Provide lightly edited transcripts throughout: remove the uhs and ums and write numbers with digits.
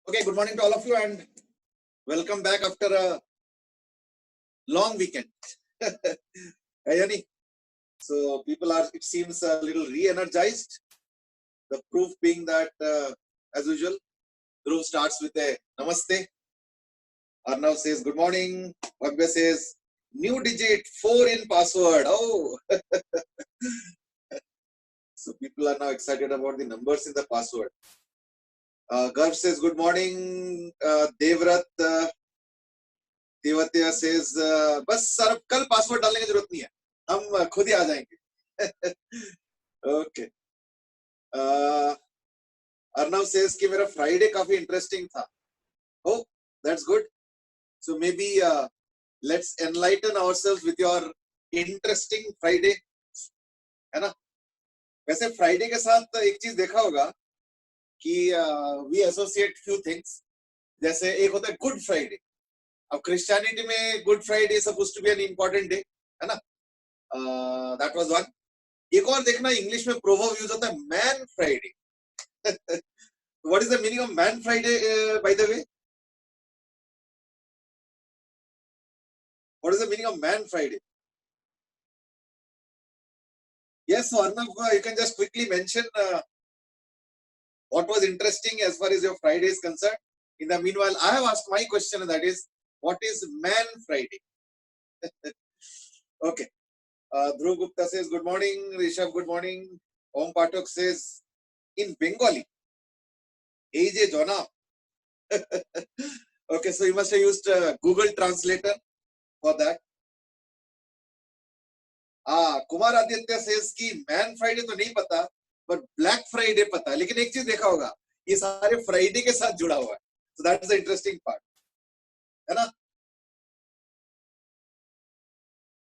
Okay, good morning to all of you and welcome back after a long weekend. Hey, Yanni. So people are, it seems, a little re-energized. The proof being that, as usual, Dhruv starts with a namaste. Arnav says good morning. Bhagya says new digit 4 in password. Oh, so people are now excited about the numbers in the password. Garv says good morning. Devrat Devatya says बस sir कल password डालने की जरूरत नहीं है, हम खुद ही आ जाएंगे. ओके. अर्नव सेज कि मेरा फ्राइडे काफी इंटरेस्टिंग था. Oh, that's good. So maybe let's enlighten ourselves with your interesting Friday. है ना? वैसे फ्राइडे के साथ एक चीज देखा होगा कि we associate few things. जैसे एक होता है गुड फ्राइडे. अब क्रिश्चियनिटी में Good Friday supposed to be an important day, है ना? That was one. एक और देखना, इंग्लिश में प्रोवर्ब यूज होता है man Friday. What is the meaning of man Friday by the way? What is the meaning of man Friday? Yes, so Arnav, you can just quickly mention what was interesting as far as your Friday is concerned. In the meanwhile, I have asked my question, and that is, what is Man Friday? Okay. Dhruv Gupta says, good morning. Rishabh, good morning. Om Pathak says, in Bengali, AJ Jona. Okay, so you must have used Google Translator for that. Kumar Aditya says की man Friday तो नहीं पता, पर black Friday पता है. लेकिन एक चीज देखा होगा, ये सारे फ्राइडे के साथ जुड़ा हुआ है. So that is the interesting part, है ना?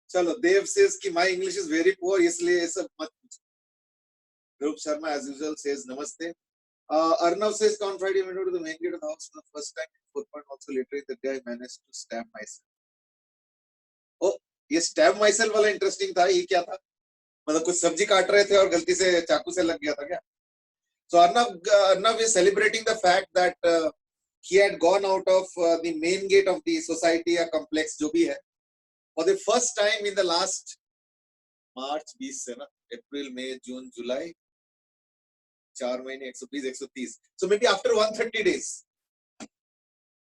चलो, देव सेज की my English is very poor, इसलिए ये सब मत पूछो. ध्रुव शर्मा एज यूजुअल सेज नमस्ते. Arnav says on Friday I went to the main gate of the house for the first time. 4 point also later in the day I managed to stab myself. Oh, ये stab myself वाला interesting था. ये क्या था? मतलब कुछ सब्जी काट रहे थे और गलती से चाकू से लग गया था क्या? So Arnav is celebrating the fact that he had gone out of the main gate of the society or complex, जो भी है, for the first time in the last March 20 से ना, April, May, June, July, 4 महीने, 120, 130. So maybe after 130 days.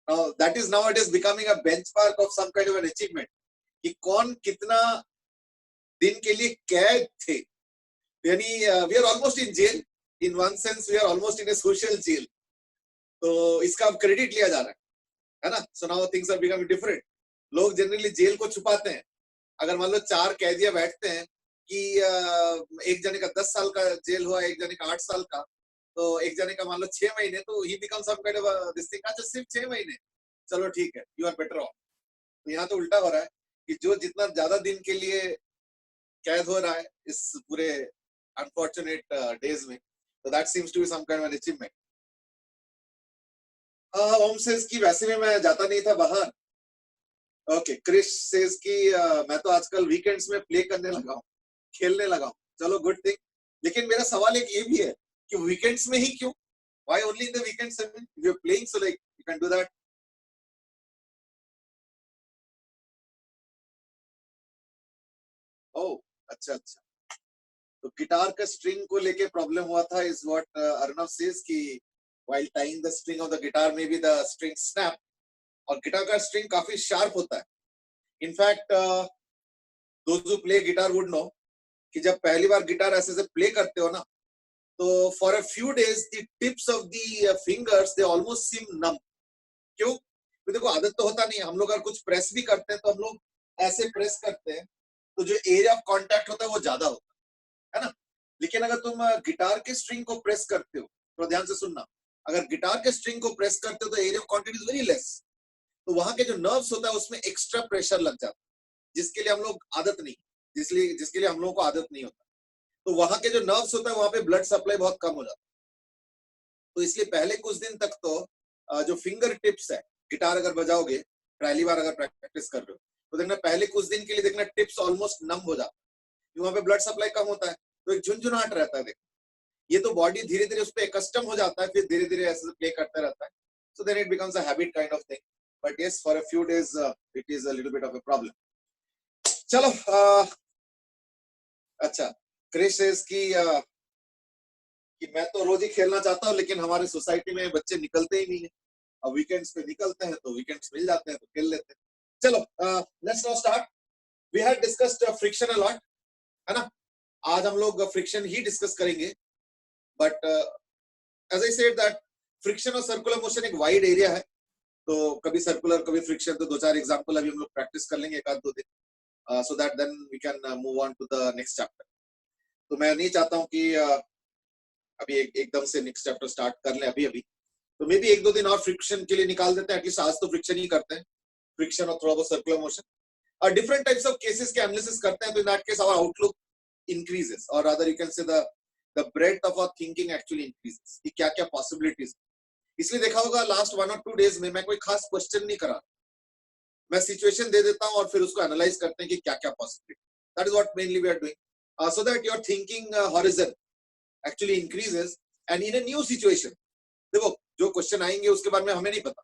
Now that is nowadays becoming a benchmark of some kind of an achievement. कि कौन कितना दिन के लिए कैद थे. यानी we are almost in jail. In one sense, we are almost in a social jail. तो इसका अब क्रेडिट लिया जा रहा है ना? So now things are becoming different. लोग जनरली जेल को छुपाते हैं. अगर मान लो 4 कैदियां बैठते हैं कि एक जने का 10 साल का जेल हुआ, एक जने का 8 साल का, तो एक जने का मान लो 6 महीने, तो he become some kind of this thing. अच्छा, सिर्फ 6 महीने, चलो ठीक है, यू आर बेटर ऑफ. तो यहाँ तो उल्टा हो रहा है कि जो जितना ज्यादा दिन के लिए कैद हो रहा है इस पूरे अनफॉर्चुनेट डेज में, तो that seems to be some kind of an achievement. Om says की वैसे में मैं जाता नहीं था बाहर. ओके. क्रिश सेज की मैं तो आजकल वीकेंड्स में प्ले करने लगा हूँ, खेलने लगा हूँ. चलो, गुड थिंग. लेकिन मेरा सवाल एक ये भी है कि वीकेंड्स में ही क्यों? Why only in the weekends? I mean, if you're playing, so like you can do that. Oh, अच्छा अच्छा. तो गिटार का स्ट्रिंग को लेके प्रॉब्लम हुआ था, इज व्हाट अर्नव सेज कि while tying the string of the guitar maybe the string snap. और गिटार का स्ट्रिंग काफी शार्प होता है. In fact those who play guitar would know कि जब पहली बार गिटार ऐसे से प्ले करते हो ना, तो for a few days the tips of the fingers they almost seem numb. क्यों? तो देखो, आदत तो होता नहीं है. हम लोग अगर कुछ प्रेस भी करते हैं तो हम लोग ऐसे प्रेस करते हैं, तो जो एरिया ऑफ कांटेक्ट होता है वो ज्यादा होता है ना? लेकिन अगर तुम गिटार के स्ट्रिंग को प्रेस करते हो, तो ध्यान से सुनना, अगर गिटार के स्ट्रिंग को प्रेस करते हो तो area of contact is very less. तो वहां के जो नर्व्स होता है उसमें एक्स्ट्रा प्रेशर लग जाता है, जिसके लिए हम लोग आदत नहीं, जिसके लिए हम लोगों को आदत नहीं होता. तो वहां के जो नर्व्स होता है वहां पे ब्लड सप्लाई बहुत कम हो जाता है. तो इसलिए पहले कुछ दिन तक तो जो फिंगर टिप्स है, गिटार अगर बजाओगे, पहली बार अगर प्रैक्टिस कर रहे हो, तो देखना पहले कुछ दिन के लिए देखना टिप्स ऑलमोस्ट नम हो जाता है. वहां पे ब्लड सप्लाई कम होता है, तो एक झुंझुनाहट रहता है. देखो, ये तो बॉडी धीरे धीरे उस पर कस्टम हो जाता है, फिर धीरे धीरे ऐसे प्ले करता रहता है. So then it becomes a habit kind of thing. But yes, for a few days, it is a little bit of a problem. चलो, अच्छा, क्रिश says कि मैं तो रोज ही खेलना चाहता हूँ, लेकिन हमारे सोसाइटी में बच्चे निकलते ही नहीं है. अब वीकेंड्स पे निकलते हैं तो वीकेंड्स मिल जाते हैं तो खेल लेते हैं. चलो, let's now start. We had discussed friction a lot, है ना. आज हम लोग फ्रिक्शन ही डिस्कस करेंगे. But as I said that friction और सर्कुलर मोशन एक वाइड एरिया है. तो कभी सर्कुलर कभी फ्रिक्शन, तो दो चार एग्जांपल अभी हम लोग प्रैक्टिस कर लेंगे एक आध दो दिन, so that then we can move on to the next chapter. तो मैं नहीं चाहता हूँ कि अभी एकदम से नेक्स्ट चैप्टर स्टार्ट कर ले अभी. तो मे बी एक दो दिन और फ्रिक्शन के लिए निकाल देते हैं. एटलीस्ट आज तो फ्रिक्शन ही करते हैं, फ्रिक्शन और थोड़ा बहुत सर्कुलर मोशन, और डिफरेंट टाइप्स ऑफ केसेस के एनालिसिस करते हैं. तो in that case our outlook increases, or rather you can say the breadth of our thinking actually increases कि क्या क्या possibilities. इसलिए देखा होगा लास्ट 1 or 2 days में मैं कोई खास क्वेश्चन नहीं करा, मैं सिचुएशन दे देता हूं और फिर उसको एनालाइज करते हैं कि क्या क्या possibility. That is what mainly we are doing, so that your thinking horizon actually increases. And in a new situation, देखो जो क्वेश्चन आएंगे उसके बारे में हमें नहीं पता,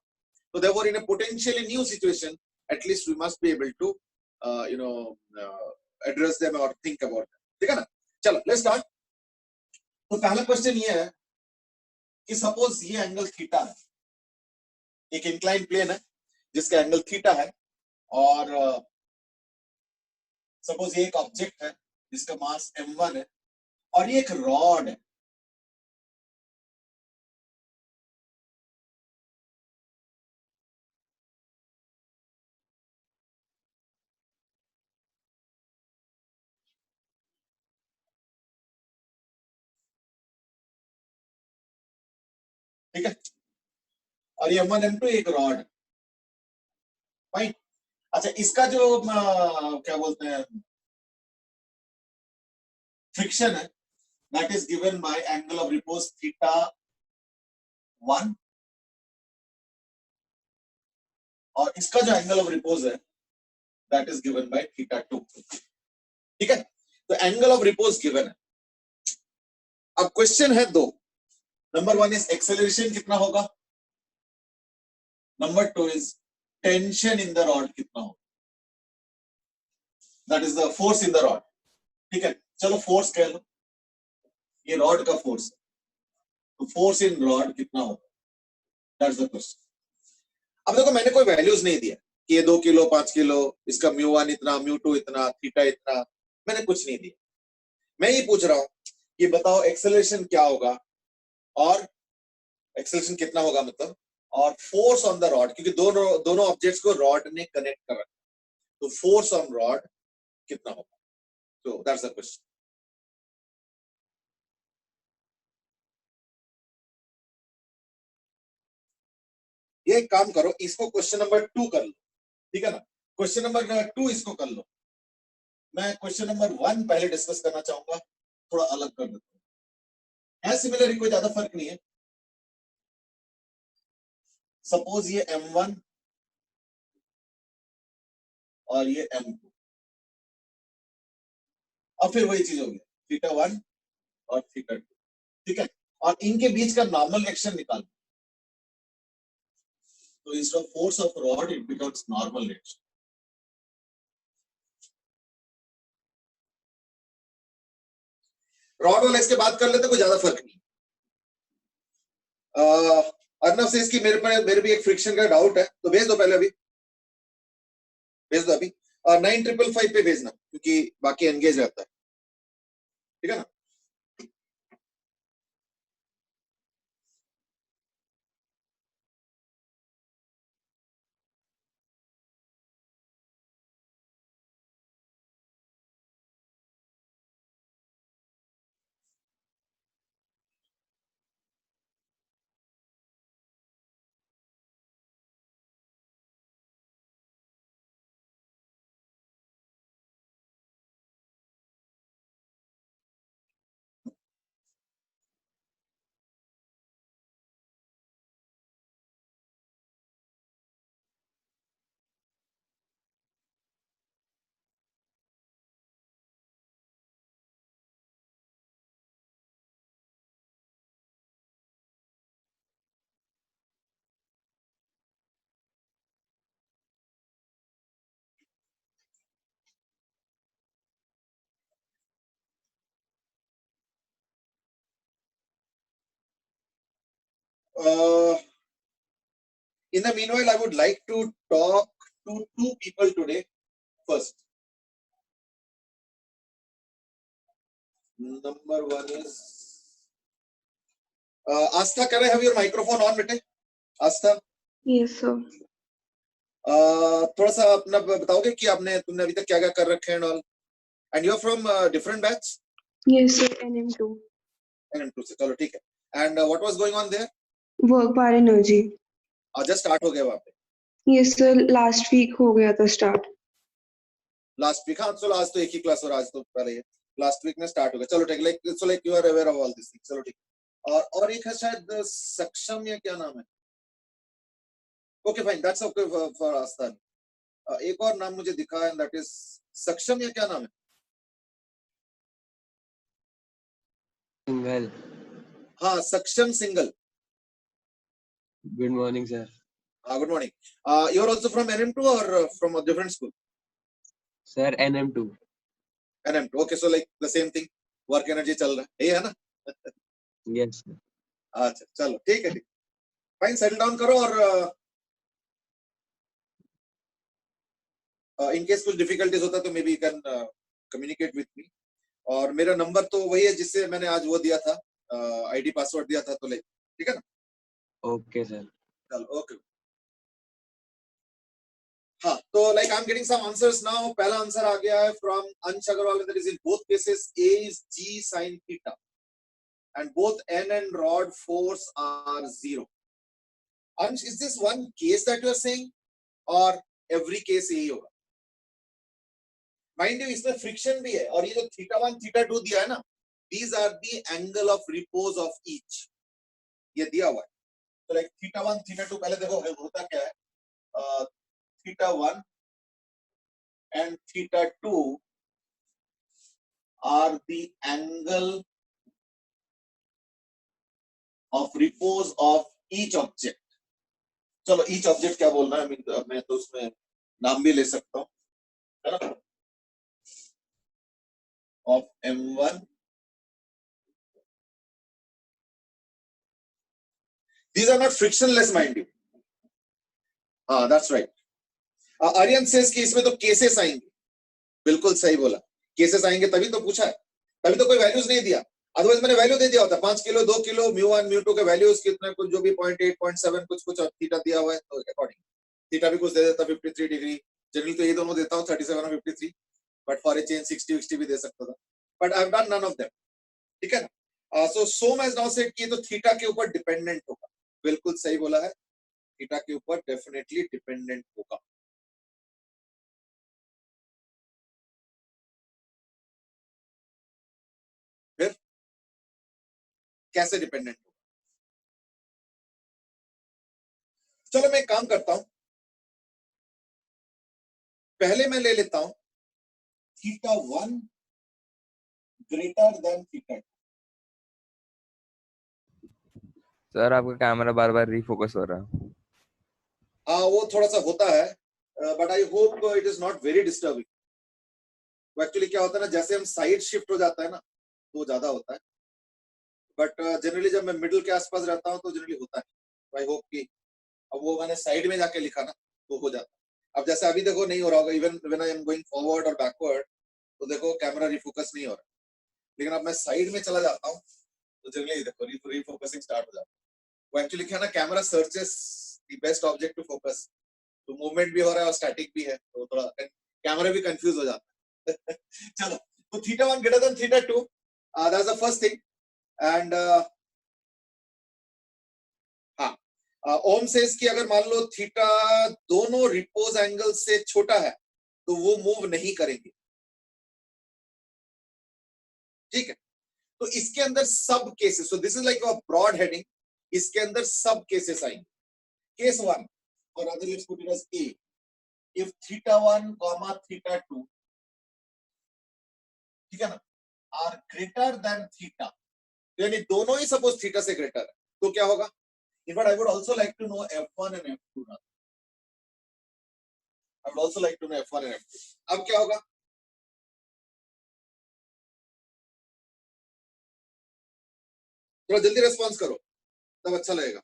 तो therefore in a potentially new situation at least we must be able to address them और थिंक अबाउट देम. ठीक है ना. चलो लेट्स स्टार्ट. तो पहला क्वेश्चन ये है कि सपोज ये एंगल थीटा है, एक इंक्लाइन प्लेन है जिसका एंगल थीटा है, और सपोज ये एक ऑब्जेक्ट है जिसका मास m1 है, और ये एक रॉड है. ठीक है, और ये m1 m2 एक रॉड है. फाइन. अच्छा, इसका जो क्या बोलते हैं फ्रिक्शन है, that is given by angle of repose theta 1, और इसका जो एंगल ऑफ रिपोज है that is given by theta 2. ठीक है, तो एंगल ऑफ रिपोज गिवन है. अब क्वेश्चन है दो. नंबर 1 इज एक्सेलरेशन कितना होगा, number 2 is tension in the rod कितना होगा, that is the force in the rod. ठीक है, चलो फोर्स कह लो, ये रॉड का फोर्स है, तो फोर्स इन रॉड कितना होगा, दैट्स द क्वेश्चन. अब देखो मैंने कोई वैल्यूज नहीं दिया कि ये 2 किलो 5 किलो, इसका μ1 इतना, μ2 इतना, थीटा इतना, मैंने कुछ नहीं दिया. मैं ये पूछ रहा हूं कि बताओ एक्सेलरेशन क्या होगा, और एक्सेलरेशन कितना होगा मतलब, और फोर्स ऑन द रॉड, क्योंकि दोनों ऑब्जेक्ट्स को रॉड ने कनेक्ट कर रखा, तो फोर्स ऑन रॉड कितना होगा. तो दैट्स द क्वेश्चन. ये काम करो, इसको क्वेश्चन नंबर 2 कर लो. ठीक है ना, क्वेश्चन नंबर 2 इसको कर लो. मैं क्वेश्चन नंबर 1 पहले डिस्कस करना चाहूंगा, थोड़ा अलग कर देता हूं. है सिमिलर, कोई ज्यादा फर्क नहीं है. सपोज ये m1 और ये m2, और फिर वही चीज होगी थीटा 1 और थीटा 2. ठीक है, और इनके बीच का नॉर्मल रिएक्शन निकालो, तो instead of force of rod it becomes normal reaction. Rod वाला इसके बात कर लेते, कोई ज्यादा फर्क नहीं. अर्नव से इसकी मेरे भी एक फ्रिक्शन का डाउट है, तो भेज दो पहले, अभी भेज दो अभी, और 9555 पे भेजना क्योंकि बाकी एंगेज रहता है. ठीक है ना. In the meanwhile, I would like to talk to two people today. First, number one is Astha. Can I have your microphone on, bete? Astha. Yes, sir. थोड़ा सा अपना बताओगे कि तुमने अभी तक क्या क्या कर रखे हैं all? And you're from different batch? Yes, sir. NM2. NM2 से, चलो ठीक है. And what was going on there? Work by energy. just start हो गया वहाँ पे. Yes, sir. Last week हो गया था start. Last week, हाँ, चलो आज तो एक ही क्लास और आज तो पहले ही. Last week में start हो गया. चलो ठीक है. So like you are aware of all these things. चलो ठीक. और एक है शायद सक्षम या क्या नाम है? Okay, fine. That's okay for Astha. एक और नाम मुझे दिखा है, and that is सक्षम या क्या नाम है? Single. हाँ, सक्षम single. Good morning, sir. Good morning. You're also from NM2 or from a different school? Sir, NM2. NM2. Okay, so like the same thing. Work energy चल रहा है, यही है ना? Yes, sir. अच्छा, चलो ठीक है ठीक. Fine, settle down करो और in case कुछ difficulties होता तो maybe you can communicate with me. और मेरा नंबर तो वही है जिससे मैंने आज वो दिया था, ID पासवर्ड दिया था, तो like ठीक है ना? Okay, sir. चलो okay. हाँ, तो like I'm getting some answers now. पहला आंसर आ गया है from Ansh Agarwal. That is in both cases A is G sin theta, and both N and rod force are 0. Ansh, is this one case that you are saying, or every case यही होगा? Mind you, इसमें friction भी है, और ये जो theta 1 theta 2 दिया है ना, these are the angle of repose of each. ये दिया हुआ है. तो like theta 1 theta 2 पहले देखो होता क्या है? Theta 1 and theta 2 are the angle of repose of each object. चलो each object क्या बोलना है? मैं तो उसमें नाम भी ले सकता हूँ, है ना? Of M1. These are not frictionless, mind you. That's right. Aryan says कि इसमें तो केसेस आएंगे. बिल्कुल सही बोला. केसेस आएंगे तभी तो पूछा है. तभी तो कोई वैल्यूज नहीं दिया. अदरवाइज मैंने वैल्यू दे दिया होता. 5 किलो 2 किलो μ1 μ2 के वैल्यूज कितना कुछ जो भी 0.8 0.7 कुछ और थीटा दिया हुआ है, तो अकॉर्डिंग थीटा भी कुछ दे देता. 53 डिग्री जनरली तो ये दोनों देता हूँ, 37 और 53, बट फॉर ए चेंज 60 भी दे सकता था, but I have done none of them. ठीक है ना? So Som has now said कि तो थीटा के ऊपर डिपेंडेंट होगा. बिल्कुल सही बोला है. थीटा के ऊपर डेफिनेटली डिपेंडेंट होगा. फिर कैसे डिपेंडेंट होगा? चलो मैं एक काम करता हूं, पहले मैं ले लेता हूं theta 1 greater than theta 2. Sir आपका कैमरा बार बार रीफोकस हो रहा है. वो थोड़ा सा होता है, but I hope it is not very disturbing. तो एक्चुअली क्या होता है ना, जैसे हम साइड शिफ्ट हो जाता है ना तो ज्यादा होता है, बट जनरली जब मैं मिडिल के आसपास रहता हूँ तो जनरली होता है. आई होप कि अब वो मैंने साइड में जाके लिखा ना तो हो जाता है. अब जैसे अभी देखो नहीं हो रहा होगा, even when I am going forward और बैकवर्ड तो देखो कैमरा रिफोकस नहीं हो रहा. लेकिन अब मैं साइड में चला जाता हूँ तो जनरली देखो रिफोकसिंग स्टार्ट हो जाता है. वो एक्चुअली क्या है ना, camera searches the best object to focus. तो मूवमेंट भी हो रहा है और स्टैटिक भी है, तो थोड़ा कैमरा भी कंफ्यूज हो जाता है. चलो, तो theta 1 greater than theta 2, that's the first thing. And Om says कि अगर मान लो थीटा दोनों रिपोज एंगल से छोटा है तो वो मूव नहीं करेंगे. ठीक है, तो इसके अंदर सब cases, so this is like a broad heading, इसके अंदर सब केसेस आएंगे. केस 1 और other let's put it as A, if theta 1 comma theta 2, ठीक है ना, आर ग्रेटर देन थीटा, यानी दोनों ही सपोज थीटा से ग्रेटर है, तो क्या होगा? In fact, I would also like to know F1 and F2 now. I would also like to know F1 and F2. अब क्या होगा? थोड़ा जल्दी रेस्पॉन्स करो तब अच्छा लगेगा.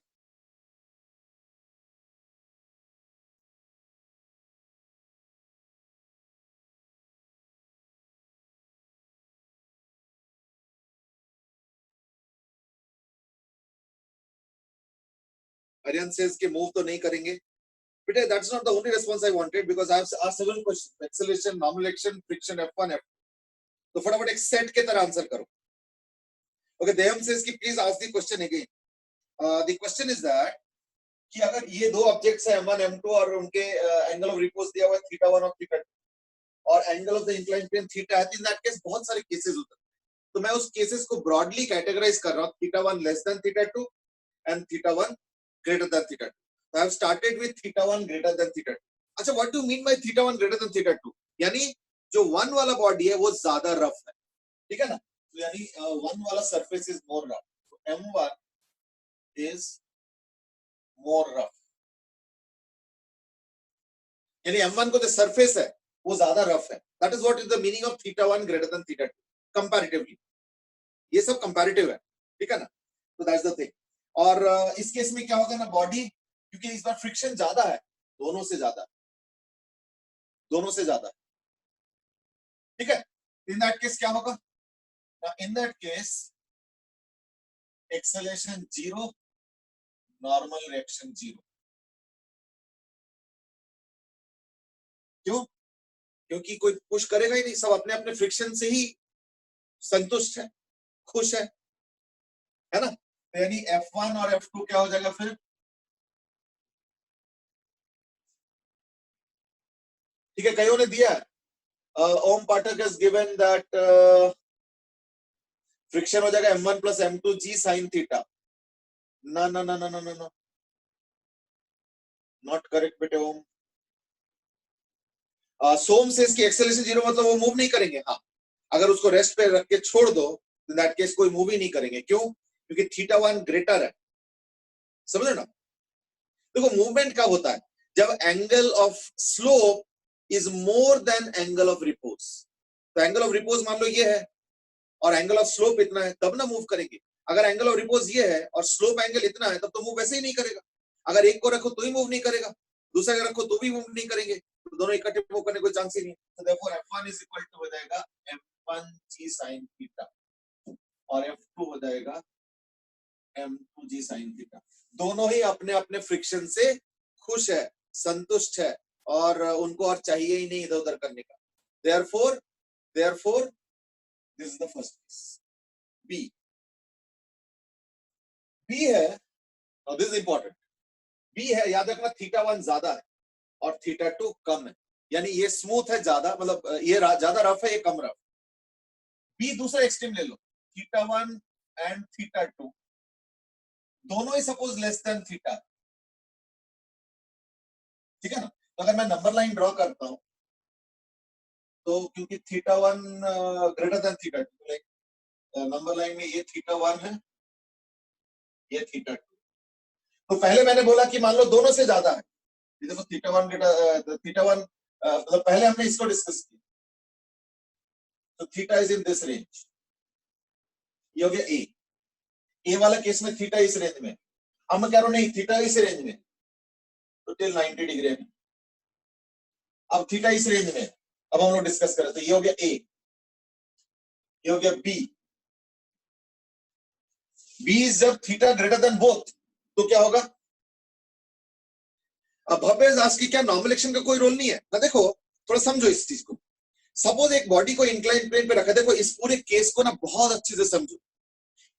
Aryan says कि move तो नहीं करेंगे. But that's not the only response I wanted because I have asked several questions. Acceleration, normal action, friction, F1, F2. तो फटाफट एक सेट के तरह आंसर करो. Okay, Devam says कि please ask the question again. The question is that कि अगर ये दो ऑब्जेक्ट्स है M1, M2 और उनके एंगल ऑफ रिपोज दिया हुआ है θ1 और θ2 और angle of the inclined plane theta है, तो इन दैट केस बहुत सारे केसेस होते हैं. तो मैं उस केसेस को ब्रॉडली कैटेगराइज कर रहा हूं, θ1 less than θ2 and θ1 greater than θ2. So I have started with θ1 greater than θ2. अच्छा, what do you mean by θ1 greater than θ2? यानी जो 1 वाला बॉडी है वो ज्यादा रफ है, ठीक है ना. तो यानी 1 वाला सरफेस इज मोर रफ, तो M1 इज मोर रफ. यानी M1 को जो सरफेस है वो ज्यादा रफ है. That is what is the meaning of θ1 greater than θ2 comparatively. ये सब कंपैरेटिव है, ठीक है ना. तो दैट्स द थिंग. और इस केस में क्या होगा ना, बॉडी क्योंकि इस बार फ्रिक्शन ज्यादा है, दोनों से ज्यादा, ठीक है. इन दैट केस क्या होगा, इन that case acceleration 0, normal reaction 0. क्यों? क्योंकि कोई पुश करेगा ही नहीं, सब अपने अपने फ्रिक्शन से ही संतुष्ट है, खुश है ना. तो यानी F1 और F2 क्या हो जाएगा फिर, ठीक है. कईयों ने दिया ओम पाठक हैज गिवन दैट फ्रिक्शन हो जाएगा M1 plus M2 G sin theta. ना ना ना ना ना ना नॉट करेक्ट बेटे ओम. सोम से इसकी एक्सेलरेशन 0 मतलब वो मूव नहीं करेंगे. हाँ, अगर उसको रेस्ट पे रख के छोड़ दो इन दैट केस कोई मूव ही नहीं करेंगे. क्यों? क्योंकि θ1 ग्रेटर है. समझ ना. देखो मूवमेंट कब होता है, जब angle of slope is more than angle of repose. तो एंगल ऑफ रिपोज मान लो ये है और एंगल ऑफ स्लोप इतना है, तब ना मूव करेंगे. अगर एंगल ऑफ रिपोज ये है और स्लोप एंगल इतना है, तब तो मूव वैसे ही नहीं करेगा. अगर एक को रखो तो ही मूव नहीं करेगा, दूसरा को रखो तो भी मूव नहीं करेंगे, तो दोनों इकट्ठे मूव करने कोई चांस ही नहीं. तो therefore F1 is equal to हो जाएगा M1 G sin थीटा और F2 हो जाएगा M2 G sin थीटा. दोनों ही अपने अपने फ्रिक्शन से खुश है, संतुष्ट है और उनको और चाहिए ही नहीं इधर उधर करने का. therefore this is the first case. B है, now this is important. B है, याद रखना θ1 ज्यादा है और θ2 कम है. यानी ये स्मूथ है ज्यादा, मतलब ये ज्यादा रफ है, ये कम रफ. B दूसरा एक्सट्रीम ले लो, θ1 एंड θ2 दोनों ही सपोज लेस देन थीटा, ठीक है ना. तो अगर मैं नंबर लाइन ड्रॉ करता हूं तो क्योंकि θ1 greater than θ2, like number line में ये θ1 है, ये θ2. तो पहले मैंने बोला कि मान लो दोनों से ज्यादा है. ये देखो θ1 मतलब पहले हमने इसको डिस्कस किया. तो theta is in this range, ये हो गया ए वाला केस में थीटा इस रेंज में. अब मैं कह रहा हूं नहीं, थीटा इस रेंज में, तो टिल 90 डिग्री में. अब थीटा इस रेंज में, अब हम लोग डिस्कस करें. तो ये हो गया ए, ये हो गया बी. बी इज जब थीटा ग्रेटर देन बोथ, तो क्या होगा. अब भव्य दास की क्या नॉर्मल एक्शन का कोई रोल नहीं है ना. देखो थोड़ा समझो इस चीज को. सपोज एक बॉडी को इंक्लाइन प्लेन पे रखा. देखो इस पूरे केस को ना बहुत अच्छे से समझो.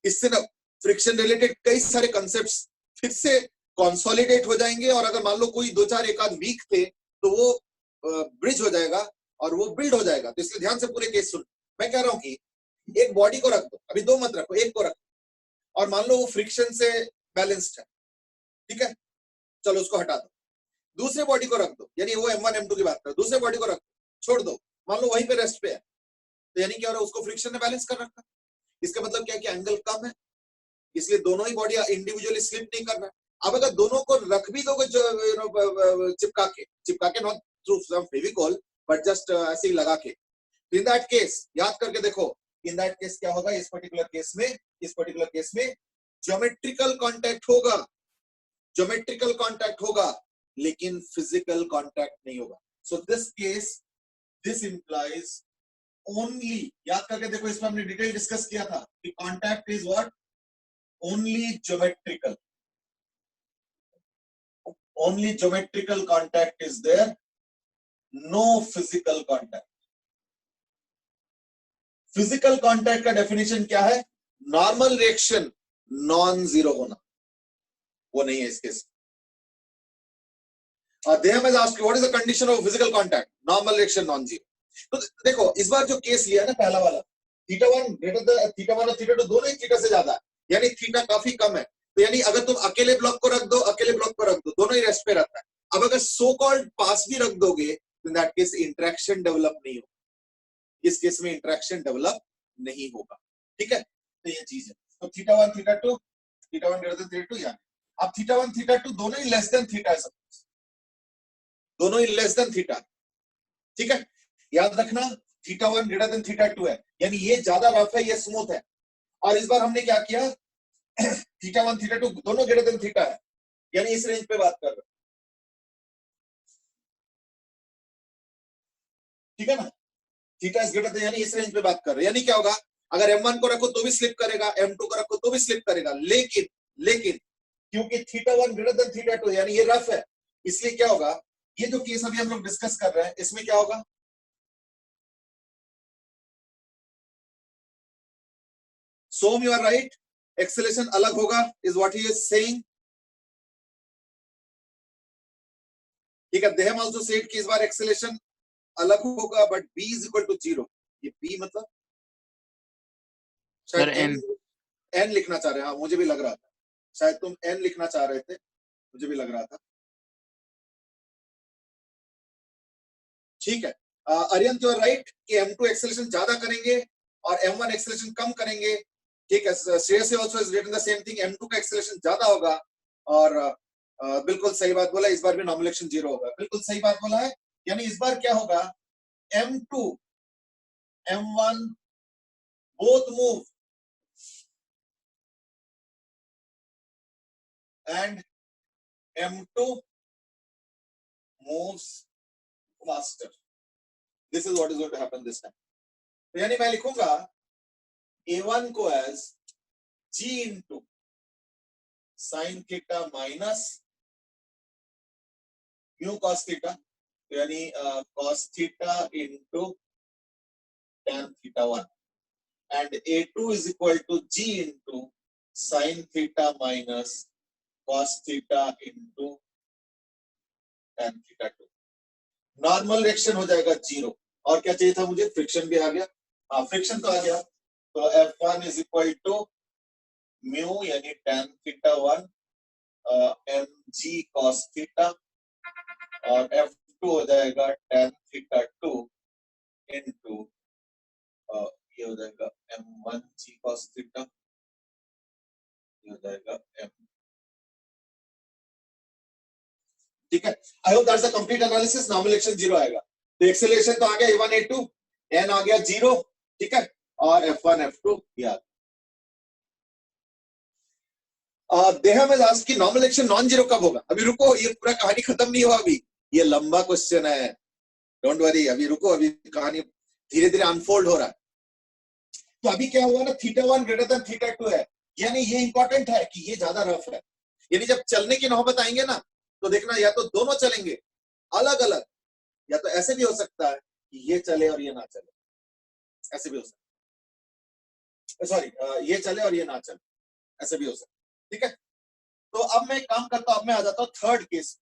इससे ना फ्रिक्शन रिलेटेड कई सारे कॉन्सेप्ट्स फिर से कंसोलिडेट हो जाएंगे और अगर मान लो कोई दो चार एक आध वीक थे तो वो ब्रिज हो जाएगा और वो बिल्ड हो जाएगा. तो इसलिए ध्यान से पूरे केस सुन. मैं कह रहा हूं कि एक बॉडी को रख दो, अभी दो मत रखो, एक को रखो और मान लो वो फ्रिक्शन से बैलेंस्ड है, ठीक है, चलो उसको हटा दो. दूसरे बॉडी को रख दो, यानी वो M1 M2 की बात कर, दूसरे बॉडी को रख दो, छोड़ दो, मान लो वहीं पे रेस्ट पे है, तो यानी क्या हो रहा है, उसको फ्रिक्शन ने बैलेंस कर रखा. इसका मतलब क्या है कि एंगल कम है, इसलिए दोनों ही बॉडी इंडिविजुअली स्लिप नहीं कर रहा. अब अगर दोनों को रख भी दोगे चिपका के not through some Fevicol but just ऐसे ही लगा के, इन दैट केस याद करके देखो, इन दैट केस क्या होगा. इस पर्टिकुलर केस में ज्योमेट्रिकल कांटेक्ट होगा लेकिन फिजिकल कांटेक्ट नहीं होगा. सो दिस इंप्लाइज ओनली, याद करके देखो इसमें हमने डिटेल डिस्कस किया था कि contact is what, only geometrical. only geometrical contact is there, no physical contact. Physical contact का डेफिनेशन क्या है? नॉर्मल रिएक्शन नॉन जीरो होना, वो नहीं है इस केस। देहम has asked what is the condition of physical contact, normal reaction non zero. तो देखो इस बार जो केस लिया है ना पहला वाला, थीटा 1 ग्रेटर देन थीटा 1 और थीटा 2 दोनों ही थीटा से ज्यादा है, यानी थीटा काफी कम है। तो यानी अगर तुम अकेले ब्लॉक को रख दो, अकेले ब्लॉक को रख दो, दोनों ही रेस्ट पे रहता है। अब अगर सो कॉल्ड पास भी रख दोगे तो in that case interaction develop नहीं होगा, इस केस में इंटरेक्शन डेवलप नहीं होगा। ठीक है, तो ये चीज है। तो theta 1 theta 2, theta 1 greater than theta 2, यानी अब थीटा 1 थीटा 2 दोनों ही लेस देन थीटा है, सपोज दोनों ही लेस देन थीटा। ठीक है, याद रखना थीटा 1 ग्रेटर देन थीटा 2 है, यानी ये ज्यादा रफ है, ये स्मूथ है। और इस बार हमने क्या किया, थीटा 1 थीटा 2 दोनों ग्रेटर देन थीटा है, यानी इस रेंज पे बात कर रहे हैं। ठीक है ना, थीटा इज ग्रेटर देन, यानी इस रेंज पे बात कर रहे हैं। यानी क्या होगा, अगर M1 को रखो तो भी स्लिप करेगा, M2 को रखो तो भी स्लिप करेगा, लेकिन क्योंकि थीटा 1 ग्रेटर देन थीटा 2 यानी ये रफ है, इसलिए क्या होगा, ये जो केस अभी हम लोग डिस्कस कर रहे हैं इसमें क्या होगा, सोम यू आर राइट, एक्सेलेरेशन अलग होगा, is what he is saying. ठीक है, देहम आल्सो सेड कि इस बार एक्सेलेरेशन अलग होगा, but b is equal to 0। ये b मतलब शायद n लिखना चाह रहे हैं। हाँ, मुझे भी लग रहा था शायद तुम n लिखना चाह रहे थे, मुझे भी लग रहा था। ठीक है, अरियन यू आर राइट कि M2 एक्सेलेरेशन ज्यादा करेंगे और M1 एक्सेलेरेशन कम करेंगे। ठीक है, Shreyas also is written the same thing, M2 का एक्सेलेरेशन ज्यादा होगा और बिल्कुल सही बात बोला, इस बार भी नॉर्मल एक्सेलेरेशन 0 होगा, बिल्कुल सही बात बोला है। यानी इस बार क्या होगा, M2 M1 both move and M2 moves faster. This is what is going to happen this time. तो यानी मैं लिखूंगा A1 को as G into sin theta minus mu cos theta, यानी cos theta into tan theta 1, and A2 is equal to G into sin theta minus cos theta into tan theta 2। Normal reaction हो जाएगा 0, और क्या चाहिए था मुझे, friction भी आ गया। हाँ, फ्रिक्शन तो आ गया, तो F1 is equal to mu यानी tan theta 1 mg cos theta, और F2 हो जाएगा tan theta 2 into ये हो जाएगा m1g cos theta, ये हो जाएगा m। ठीक है, I hope that's the complete analysis. Normal reaction 0 आएगा, तो एक्सेलरेशन तो आ गया A1 A2, n आ गया 0। ठीक है, और F1 F2 याद। देहम हैज आस्क्ड कि नॉर्मल रिएक्शन नॉन जीरो कब होगा। अभी रुको, ये पूरा कहानी खत्म नहीं हुआ, अभी ये लंबा क्वेश्चन है, डोंट वरी, अभी रुको, अभी कहानी धीरे धीरे अनफोल्ड हो रहा है। तो अभी क्या हुआ ना, थीटा 1 ग्रेटर देन थीटा 2 है, यानी ये इंपॉर्टेंट है कि ये ज्यादा रफ है। यानी जब चलने की नौबत आएंगे ना, तो देखना या तो दोनों चलेंगे अलग अलग, या तो ऐसे भी हो सकता है कि ये चले और ये ना चले, ऐसे भी हो सकता है, सॉरी ये चले और ये ना चले, ऐसे भी हो सकता है। ठीक है, तो अब मैं एक काम करता हूं, अब मैं आ जाता हूं third case,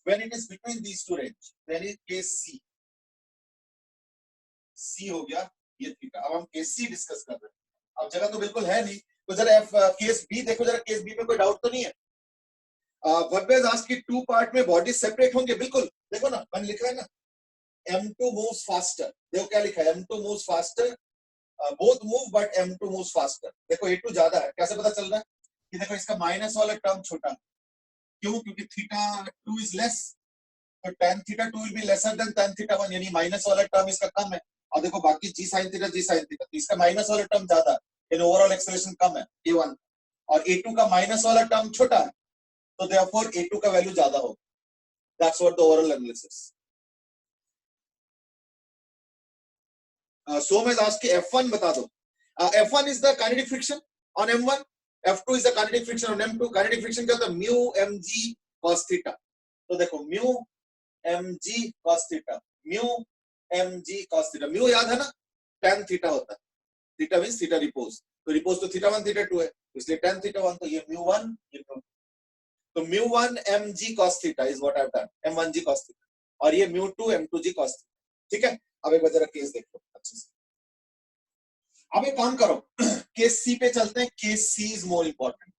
when it is between these two range, यानी केस सी। सी हो गया ये थीटा, अब हम केस सी डिस्कस कर रहे हैं। अब जगह तो बिल्कुल है नहीं, तो जरा केस बी देखो, जरा केस बी में कोई डाउट तो नहीं है। वर्बेज आस्क्ड कि टू पार्ट में बॉडी सेपरेट होंगे, बिल्कुल देखो ना, मैंने लिखा है ना M2 moves faster, देखो क्या लिखा है, M2 moves faster, both move but M2 moves faster। देखो A2 ज्यादा है, कैसे पता चल रहा है कि देखो इसका माइनस वाला टर्म छोटा, क्यों, क्योंकि थीटा 2 इज लेस, तो tan theta 2 will be lesser than tan theta 1, यानी माइनस वाला टर्म इसका कम है। और देखो बाकी g sin थीटा, तो इसका माइनस वाला टर्म ज्यादा है, यानी ओवरऑल एक्सेलरेशन कम है A1, और A2 का माइनस वाला टर्म छोटा है, तो देयरफॉर A2 का वैल्यू ज्यादा होगा। That's what the overall analysis. Som has asked कि F1 बता दो। F1 is the kinetic friction on M1, F2 is the kinetic friction on M2। Kinetic friction क्या होता है, म्यू mg cos थीटा, तो देखो mu mg cos theta, mu mg cos theta, mu याद है ना tan थीटा होता है, थीटा मींस थीटा रिपोज, तो रिपोज तो थीटा 1 थीटा 2 है, इसलिए tan थीटा 1, तो ये म्यू 1 ये म्यू, तो mu 1 mg cos theta is what I have done, m1g cos theta, और ये म्यू 2 m2g cos थीटा। ठीक है, अब एक बार जरा केस देखो अच्छे से। अब एक काम करो, केस सी पे चलते हैं। Case C is more important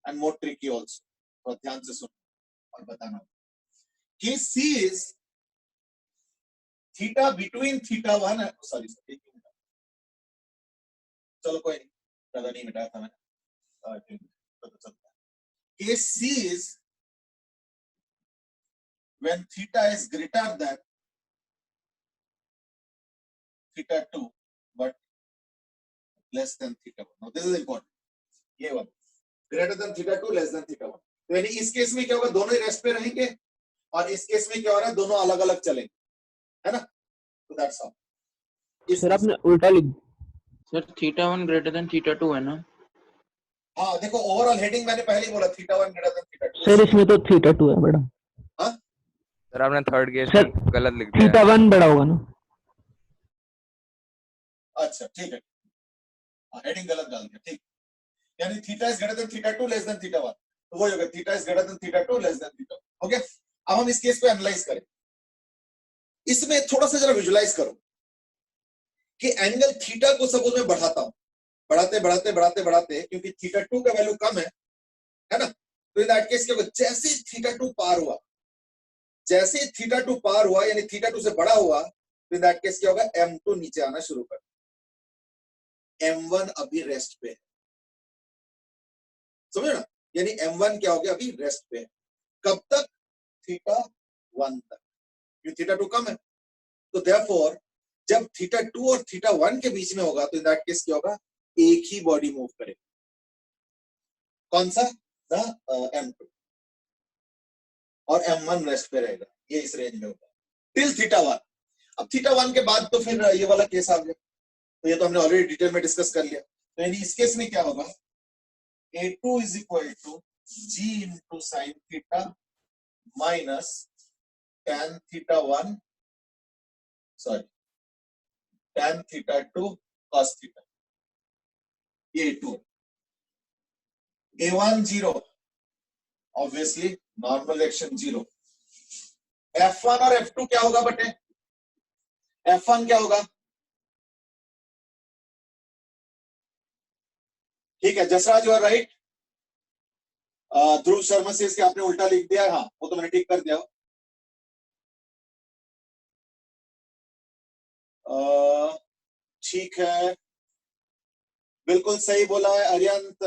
and more tricky also, तो ध्यान से सुनो और बताना। Case C is theta between theta 1, sorry चलो कोई नहीं, ज्यादा नहीं मिटाया था मैंने, तो चलता है। Case C is when theta is greater than theta 2 but less than theta 1. Now this is important, ये वाला greater than theta 2 less than theta 1, तो यानी इस केस में क्या होगा, दोनों ही रेस्ट पे रहेंगे, और इस केस में क्या हो रहा है, दोनों अलग अलग चलेंगे, है ना, तो दैट्स ऑल। सर आपने उल्टा लिख, sir theta 1 greater than theta 2 है ना? हाँ देखो ओवरऑल हेडिंग मैंने पहले ही बोला theta 1 greater than theta 2, sir इसमें तो थीटा 2 है बड़ा। हाँ सर आपने थर्ड केस सर, में गलत लिख दिया थीटा है। 1 बड़ा होगा ना? अच्छा ठीक है, हेडिंग गलत डाल दिया, ठीक, यानी theta is greater than theta 2 less than theta 1, तो वही हो गया theta is greater than theta 2 less than theta 1। हो गया, अब हम इस केस को एनालाइज करें। इसमें थोड़ा सा जरा विजुलाइज करो कि एंगल थीटा को सपोज मैं बढ़ाता हूं, बढ़ाते बढ़ाते बढ़ाते बढ़ाते, क्योंकि थीटा 2 का वैल्यू कम है ना, तो इन दैट केस क्या होगा, जैसे थीटा 2 पार हुआ, जैसे थीटा 2 पार हुआ यानी थीटा 2 से बड़ा हुआ, तो इन दैट केस क्या होगा, m2 नीचे आना शुरू कर, m1 अभी रेस्ट पे है, समझो ना, यानी m1 क्या हो गया, अभी रेस्ट पे है, कब तक, थीटा 1 तक, क्योंकि थीटा 2 कम है, तो देयरफॉर जब थीटा 2 और थीटा 1 के बीच में होगा, तो इन दैट केस क्या होगा, एक ही बॉडी मूव करेगा, कौन सा, m2, और m1 रेस्ट पे रहेगा, ये इस रेंज में होगा टिल थीटा 1। अब थीटा 1 के बाद तो फिर ये वाला केस आ गया, तो ये तो हमने ऑलरेडी डिटेल में डिस्कस कर लिया, तो यानी इस केस में क्या होगा, a2 is equal to g into sine theta minus tan theta 1 sorry tan theta 2 cos theta, ये a2, a1 0 obviously normal action 0, f1 और f2 क्या होगा बटे, f1 क्या होगा, ठीक है Jasraj you are right, Dhruv Sharma से इसके आपने उल्टा लिख दिया है, हाँ वो तो मैंने ठीक कर दिया, ठीक है बिल्कुल सही बोला है Ariyant,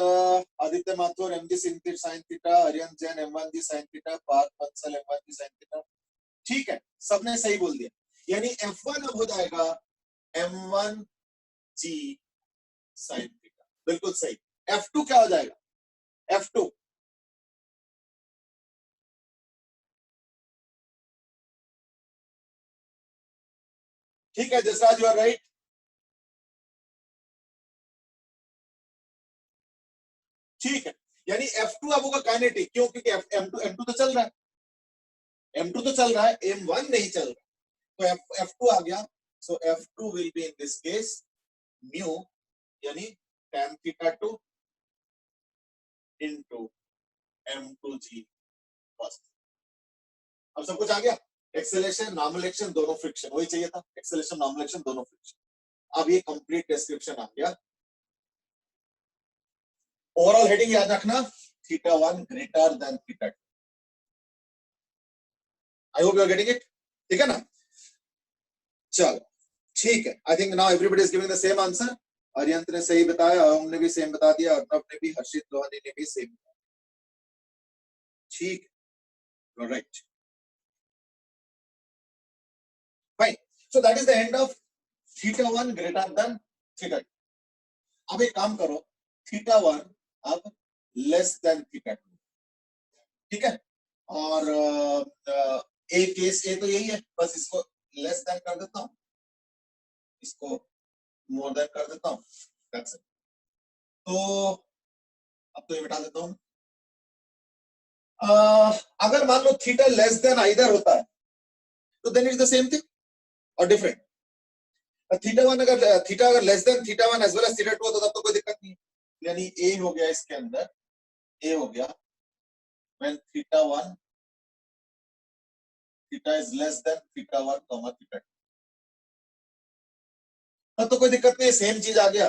Aditya Mathur mg sin theta, Ariyant Jain m1g sin theta, Parth Bansal m1g sin theta, ठीक है सबने सही बोल दिया, यानी f1 अब हो जाएगा m1g sin थीटा, बिल्कुल सही। f2 क्या हो जाएगा, f2 ठीक है जसराज यू आर राइट, ठीक है, यानी f2 अब होगा काइनेटिक, क्यों, क्योंकि m2 तो चल रहा है, m2 तो चल रहा है, m1 नहीं चल रहा, तो f2 आ गया, सो f2 will be in this case mu यानी tan theta 2 into m2g cos। अब सब कुछ आ गया, एक्सेलेरेशन नॉर्मल एक्शन दोनों फ्रिक्शन, वही चाहिए था, एक्सेलेरेशन नॉर्मल एक्शन दोनों फ्रिक्शन, अब ये कंप्लीट डिस्क्रिप्शन आ गया। ओवरऑल हेडिंग याद रखना, theta 1 greater than theta 2, I hope you are getting it, ठीक है ना, चलो ठीक है, I think now everybody is giving the same answer, Ariyant ने सही बताया, हमने भी सेम बता दिया, अर्णव ने भी, हर्षित लोहानी ने भी सेम बताया, ठीक है, right fine, so that is the end of theta 1 greater than theta 2। अब एक काम करो, थीटा 1 अब लेस देन थीटा 2, ठीक है, और ए केस ए तो यही है, बस इसको लेस देन कर देता हूं, इसको मोर देन कर देता हूं, दैट्स इट। तो अब तो ये मिटा देता हूं, अगर मान लो थीटा लेस देन आइदर होता है तो then it's the same thing और डिफरेंट। थीटा अगर less than theta one as well as theta two तो तब तो कोई दिक्कत नहीं है, यानी ए हो गया इसके अंदर, ए हो गया when theta 1 theta is less than theta 1 comma theta 2, तब तो कोई दिक्कत नहीं है, सेम चीज आ गया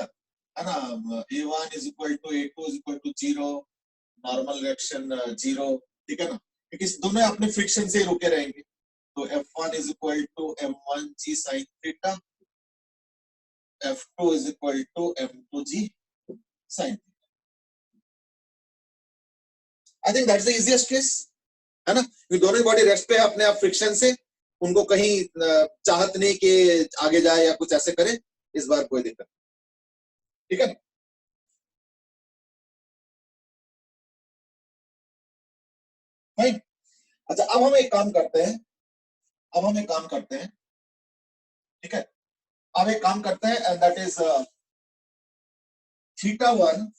है ना। a1 is equal to a2 is equal to 0, normal reaction 0, ठीक है ना, क्योंकि दोनों अपने फ्रिक्शन से रुके रहेंगे। तो f1 is equal to m1g sin theta, f2 is equal to m2g sin theta। I think that's the easiest case, है ना, ये दोनों बॉडी रेस्ट पे है अपने आप फ्रिक्शन से, उनको कहीं चाहत नहीं कि आगे जाए या कुछ ऐसे करे, इस बार कोई दिक्कत, ठीक है ना। फाइन। अच्छा अब हम एक काम करते हैं, ठीक है, अब एक काम करते हैं and that is theta one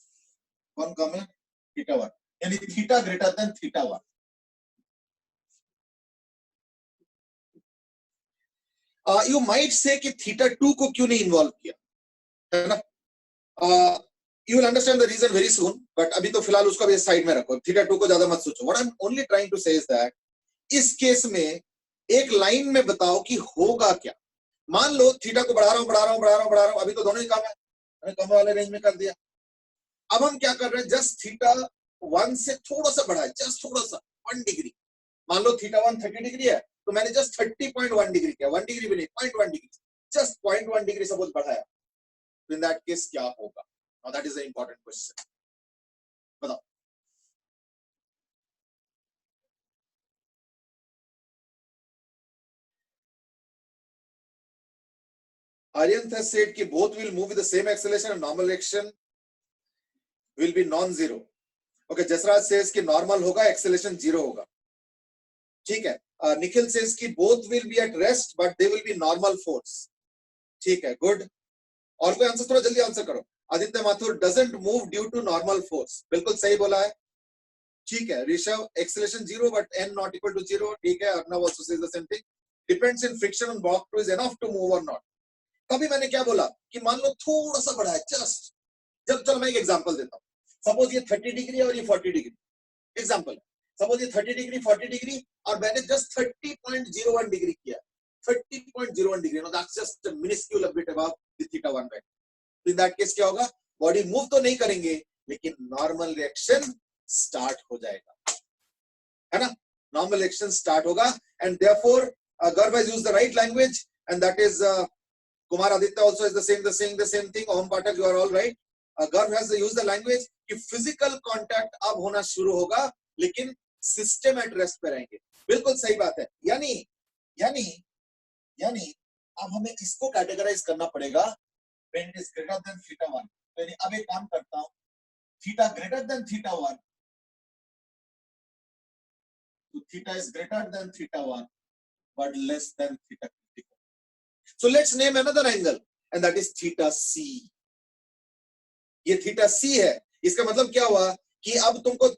कम है थीटा वन, यानी theta greater than theta one. You might say कि थीटा टू को क्यों नहीं इन्वॉल्व किया, है ना। You will understand the reason very soon, but अभी तो फिलहाल उसको भी साइड में रखो, थीटा टू को ज्यादा मत सोचो। What I am only trying to say is that इस केस में एक लाइन में बताओ कि होगा क्या। मान लो थीटा को बढ़ा रहा हूं, अभी तो दोनों ही कम है, मैंने कम वाले रेंज में कर दिया। अब हम क्या कर रहे हैं, जस्ट थीटा वन से थोड़ा सा बढ़ाए, जस्ट थोड़ा सा 1 डिग्री। मान लो थीटा वन 30 डिग्री है तो मैंने जस्ट 30.1 डिग्री किया, 1 डिग्री भी नहीं, 0.1 डिग्री, जस्ट 0.1 डिग्री सपोज बढ़ाया, तो इन दैट केस क्या होगा। Now that is the important question, बताओ। Aryanth has said कि both will move with the same acceleration and normal reaction will be non-zero. Okay, Jasraj says कि normal होगा, acceleration 0 होगा, ठीक है। Nikhil says कि both will be at rest but they will be normal force, ठीक है, good। और कोई आंसर थोड़ा जल्दी आंसर करो। Aditya Mathur doesn't move due to normal force, बिल्कुल सही बोला है, ठीक है। Rishabh acceleration 0 but n not equal to 0, ठीक है। Arnav also says the same thing, depends in friction on block 2 is enough to move or not। तभी मैंने क्या बोला कि मान लो थोड़ा सा बढ़ा है, जस्ट, जब चलो मैं एक एग्जांपल देता हूं, सपोज ये 30 डिग्री और ये 40 डिग्री, एग्जांपल, सपोज ये 30 डिग्री 40 डिग्री और मैंने जस्ट 30.01 डिग्री किया, 30.01 degree, no that's just a minuscule bit above the theta 1 vector. तो इन दैट केस क्या होगा, बॉडी मूव तो नहीं करेंगे लेकिन नॉर्मल रिएक्शन स्टार्ट हो जाएगा, है ना, नॉर्मल रिएक्शन स्टार्ट होगा। एंड देयरफॉर गर्भ has used the right language and that is Kumar Aditya also is saying the same thing. Om Pathak, you are all right. Garv has used the language कि physical contact अब होना शुरू होगा लेकिन system at rest पे रहेंगे, बिल्कुल सही बात है। यानी अब हमें इसको कैटेगराइज करना पड़ेगा when it is greater than theta 1। यानी अब एक काम करता हूं, theta greater than theta 1, तो theta is greater than theta 1 but less than theta critical। So let's name another angle and that is theta c। ये theta c है, इसका मतलब क्या हुआ कि अब तुमको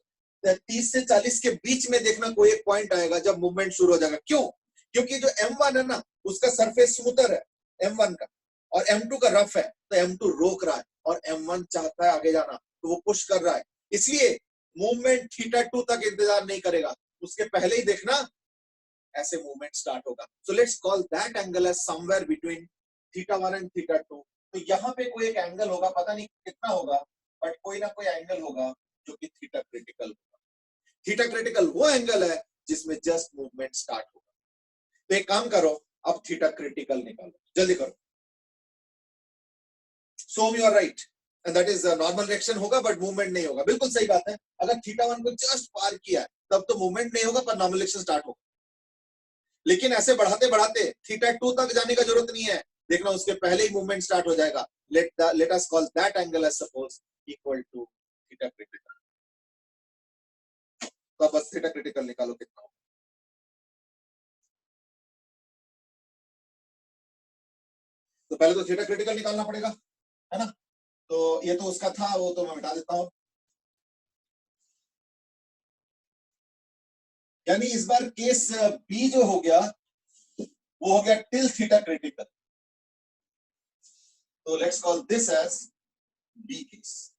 30 से 40 के बीच में देखना कोई एक पॉइंट आएगा जब मूवमेंट शुरू हो जाएगा। क्यों? क्योंकि जो m1 है ना उसका सरफेस स्मूथर है m1 का और m2 का रफ है, तो m2 रोक रहा है और m1 चाहता है आगे जाना तो वो पुश कर रहा है, इसलिए मूवमेंट थीटा 2 तक इंतजार नहीं करेगा, उसके पहले ही देखना ऐसे मूवमेंट स्टार्ट होगा। So let's call that angle as somewhere between theta 1 and theta 2। तो यहाँ पे कोई एक एंगल होगा, पता नहीं कितना होगा बट कोई ना कोई एंगल होगा जो कि थीटा क्रिटिकल होगा। थीटा क्रिटिकल वो एंगल है जिसमें जस्ट मूवमेंट स्टार्ट होगा। तो एक काम करो, अब थीटा क्रिटिकल निकालो, जल्दी करो। So you are right and that is normal reaction होगा बट मूवमेंट नहीं होगा, बिल्कुल सही बात है। अगर थीटा 1 को जस्ट पार किया तब तो मूवमेंट नहीं होगा पर नॉर्मल रिएक्शन स्टार्ट होगा, लेकिन ऐसे बढ़ाते बढ़ाते थीटा 2 तक जाने का जरूरत नहीं है, देखना उसके पहले ही मूवमेंट स्टार्ट हो जाएगा। Let us call that angle as suppose equal to theta critical. तो अब बस थीटा क्रिटिकल निकालो कितना होगा। तो पहले तो थीटा क्रिटिकल निकालना पड़ेगा, है ना। तो ये तो उसका था, वो तो मैं मिटा देता हूं। यानी इस बार केस बी जो हो गया वो हो गया टिल थीटा क्रिटिकल, तो let's call this as B case.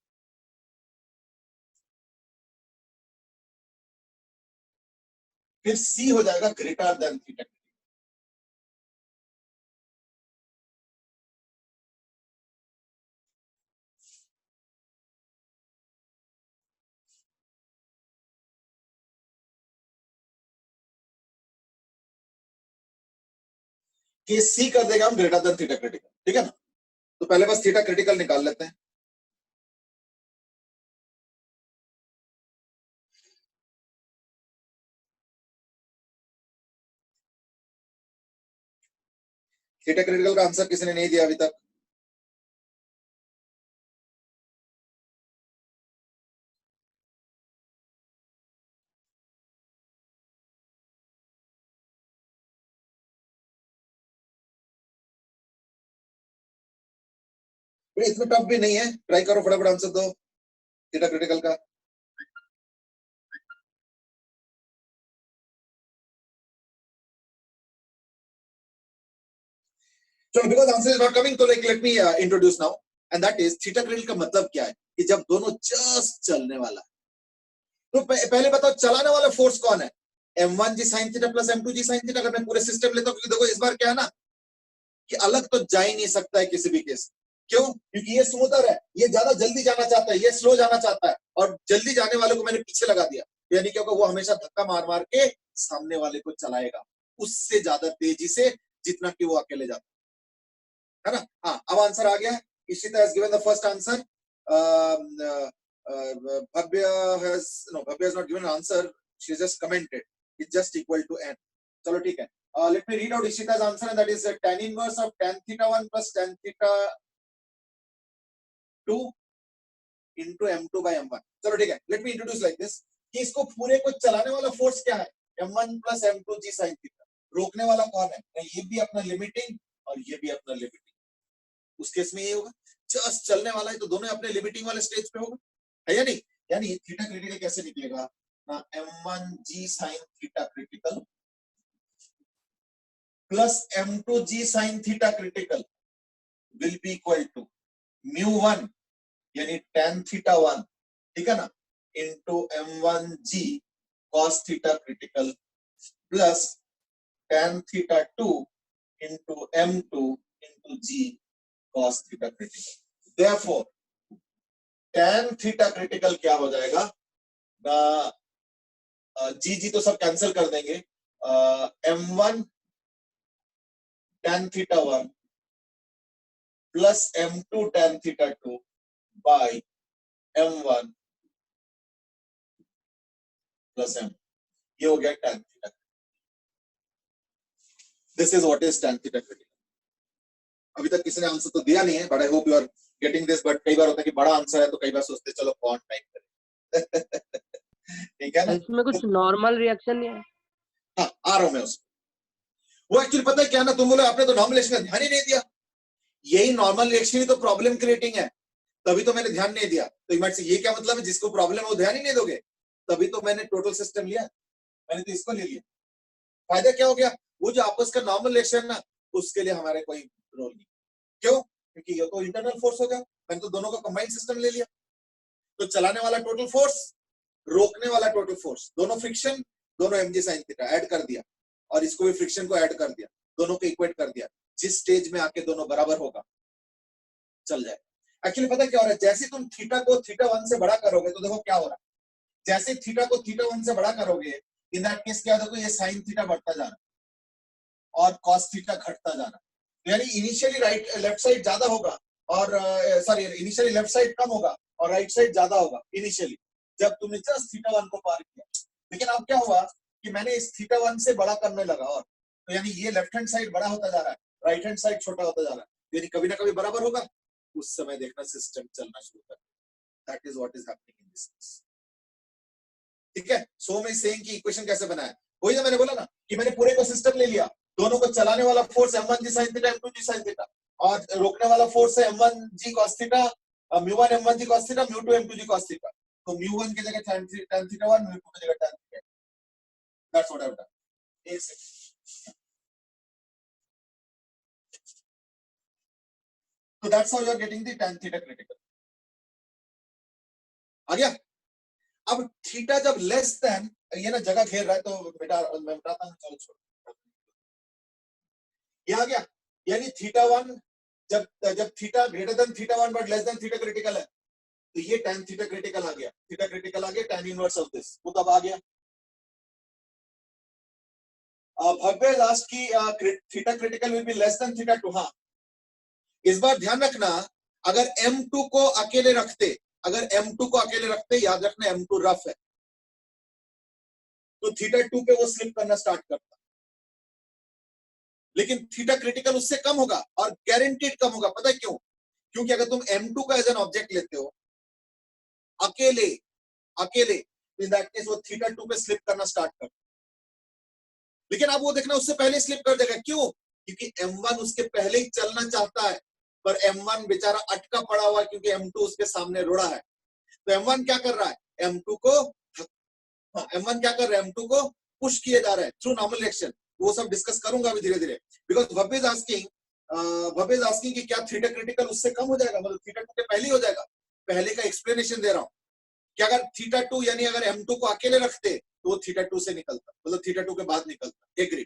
फिर सी हो जाएगा greater than theta. Case C कर देगा हम ग्रेटर देन थीटा क्रिटिकल, ठीक है ना। तो पहले बस थीटा क्रिटिकल निकाल लेते हैं। थीटा क्रिटिकल का आंसर किसी ने नहीं दिया अभी तक। इसमें टफ भी नहीं है, ट्राई करो, फटाफट आंसर दो थीटा क्रिटिकल का। चलो, because answer is not coming, तो like let me introduce now, and that is theta critical का मतलब क्या है कि जब दोनों जस्ट चलने वाला है। तो पहले बताओ चलाने वाला फोर्स कौन है? m1g sin theta plus m2g sin theta. अगर मैं पूरे सिस्टम लेता हूं, क्योंकि देखो इस बार क्या है ना कि अलग तो जा ही नहीं सकता है किसी भी केस। क्यों? क्योंकि ये स्मूथर है, ये ज्यादा जल्दी जाना चाहता है, ये स्लो जाना चाहता है, और जल्दी जाने वाले को मैंने पीछे लगा दिया, यानी क्या होगा, वो हमेशा धक्का मार मार के सामने वाले को चलाएगा उससे ज्यादा तेजी से जितना कि वो अकेले जाता है ना। हाँ, अब आंसर आ गया है। Ishita has given the first answer. Bhavya has not given an answer. She just commented. It's just equal to n. चलो ठीक है। Let me read out Ishita's answer, and that is tan inverse of tan theta 1 plus tan theta 2 into m2 by m1. चलो ठीक है। Let me introduce like this कि इसको पूरे को चलाने वाला फोर्स क्या है? m1 plus m2 g sin theta। रोकने वाला कौन है? ये भी अपना लिमिटिंग और ये भी अपना लिमिटिंग। उस केस में ये होगा, जस्ट चलने वाला है तो दोनों अपने लिमिटिंग वाले स्टेज पे होगा, है या नहीं? यानी थीटा क्रिटिकल कैसे निकलेगा ना, m1g sin theta critical plus m2g sin theta critical will be equal to μ1 यानी tan थीटा 1, ठीक है ना, into m1g cos theta critical plus tan theta 2 into m2 into g cos theta critical. Therefore, tan theta critical क्या हो जाएगा ना, जी तो सब कैंसिल कर देंगे, m1 tan theta 1 plus m2 tan theta 2 by m1 plus m, ये हो गया tan theta. This is what is tan theta critical. अभी तक किसी ने आंसर तो दिया नहीं है, but I hope you are getting this. But कई बार होता है कि बड़ा आंसर है तो कई बार सोचते चलो कौन टाइप करे। ठीक है ना, इसमें कुछ नॉर्मल रिएक्शन नहीं है? हाँ, आ रहा हूं मैं उसको। वो एक्चुअली पता है क्या ना, तुम बोले आपने तो नॉर्मल रिएक्शन का ध्यान ही नहीं दिया। यही नॉर्मल रिएक्शन ही तो प्रॉब्लम क्रिएटिंग है, तभी तो मैंने ध्यान नहीं दिया। तो इमेट से ये क्या मतलब है, जिसको प्रॉब्लम है वो ध्यान ही नहीं दोगे, तभी तो मैंने टोटल सिस्टम लिया, मैंने तो इसको ले लिया। फायदा क्या हो गया, वो जो आपस का नॉर्मल रिएक्शन ना, उसके लिए हमारे कोई रोल नहीं। क्यों? क्योंकि ये तो इंटरनल फोर्स हो गया, मैंने तो दोनों का कंबाइंड सिस्टम ले लिया। तो चलाने वाला टोटल फोर्स, रोकने वाला टोटल फोर्स, दोनों फ्रिक्शन, दोनों mg sin थीटा ऐड कर दिया, और इसको भी फ्रिक्शन को ऐड कर दिया, दोनों को इक्वेट कर दिया। जिस स्टेज में आके दोनों बराबर होगा चल जाए। एक्चुअली पता क्या हो रहा है, जैसे तुम थीटा को थीटा 1 से बड़ा करोगे तो देखो क्या हो रहा है, जैसे थीटा को थीटा 1 से बड़ा करोगे, इन दैट केस क्या देखो, ये sin थीटा बढ़ता जा रहा है और cos थीटा घटता जा रहा है। यानी इनिशियली राइट लेफ्ट साइड ज्यादा होगा, और सॉरी इनिशियली लेफ्ट साइड कम होगा और राइट साइड ज्यादा होगा इनिशियली, जब तुमने जस्ट थीटा 1 को पार किया। लेकिन अब क्या हुआ कि मैंने इस थीटा 1 से बड़ा करने लगा, और तो यानी ये लेफ्ट हैंड साइड बड़ा होता जा रहा है, राइट हैंड साइड छोटा होता जा रहा है, यानी कभी ना कभी बराबर होगा। उस समय देखना सिस्टम चलना शुरू कर, that is what is happening in this case. ठीक है, सो मैं सेइंग कि इक्वेशन कैसे बनाया, वही ना मैंने बोला ना कि मैंने पूरे को सिस्टम ले लिया, दोनों को चलाने वाला force m1g sin theta m2g sin theta, और रोकने वाला फोर्स है m1g cos theta, μ1 m1g cos theta, μ2 m2g cos theta. तो μ1 की जगह tan थीटा 1, μ2 की जगह tan theta. That's what I've done. एक second. So that's how you are getting the tan theta critical. आ गया? अब थीटा जब लेस देन, ये ना जगह घेर रहा है तो बेटा मैं बताता हूँ, चलो छोड़, ये आ गया, यानी थीटा 1 जब theta greater than theta 1 but less than theta critical है, तो ये tan थीटा क्रिटिकल आ गया, थीटा क्रिटिकल आ गया, tan इनवर्स ऑफ दिस, वो कब आ गया? भव्य लास्ट की theta critical will be less than theta 2. हाँ, इस बार ध्यान रखना, अगर M2 को अकेले रखते, अगर M2 को अकेले रखते, याद रखना M2 रफ है, तो थीटा 2 पे वो स्लिप करना स्टार्ट करता, लेकिन थीटा क्रिटिकल उससे कम होगा और गारंटीड कम होगा. पता है क्यों? क्योंकि अगर तुम M2 को एज एन ऑब्जेक्ट लेते हो अकेले, इन दैट केस वो थीटा 2 पे स्लिप करना स्टार्ट करता. लेकिन अब वो देखना उससे पहले स्लिप कर देगा. क्यों? क्योंकि M1 उसके पहले ही चलना चाहता है, पर M1 बेचारा अटका पड़ा हुआ है क्योंकि M2 उसके सामने रोड़ा है. तो M1 क्या कर रहा है? M2 को पुश किए जा रहा है थ्रू नॉर्मल रिएक्शन. वो सब डिस्कस करूंगा अभी धीरे धीरे. बिकॉज भव्य इज आस्किंग कि क्या थीटा क्रिटिकल उससे कम हो जाएगा, मतलब थीटा 2 के पहले ही हो जाएगा. पहले का एक्सप्लेनेशन दे रहा हूं कि अगर थीटा 2 यानी अगर M2 को अकेले रखते तो वो थीटा 2 से निकलता, मतलब थीटा 2 के बाद निकलता. एग्री.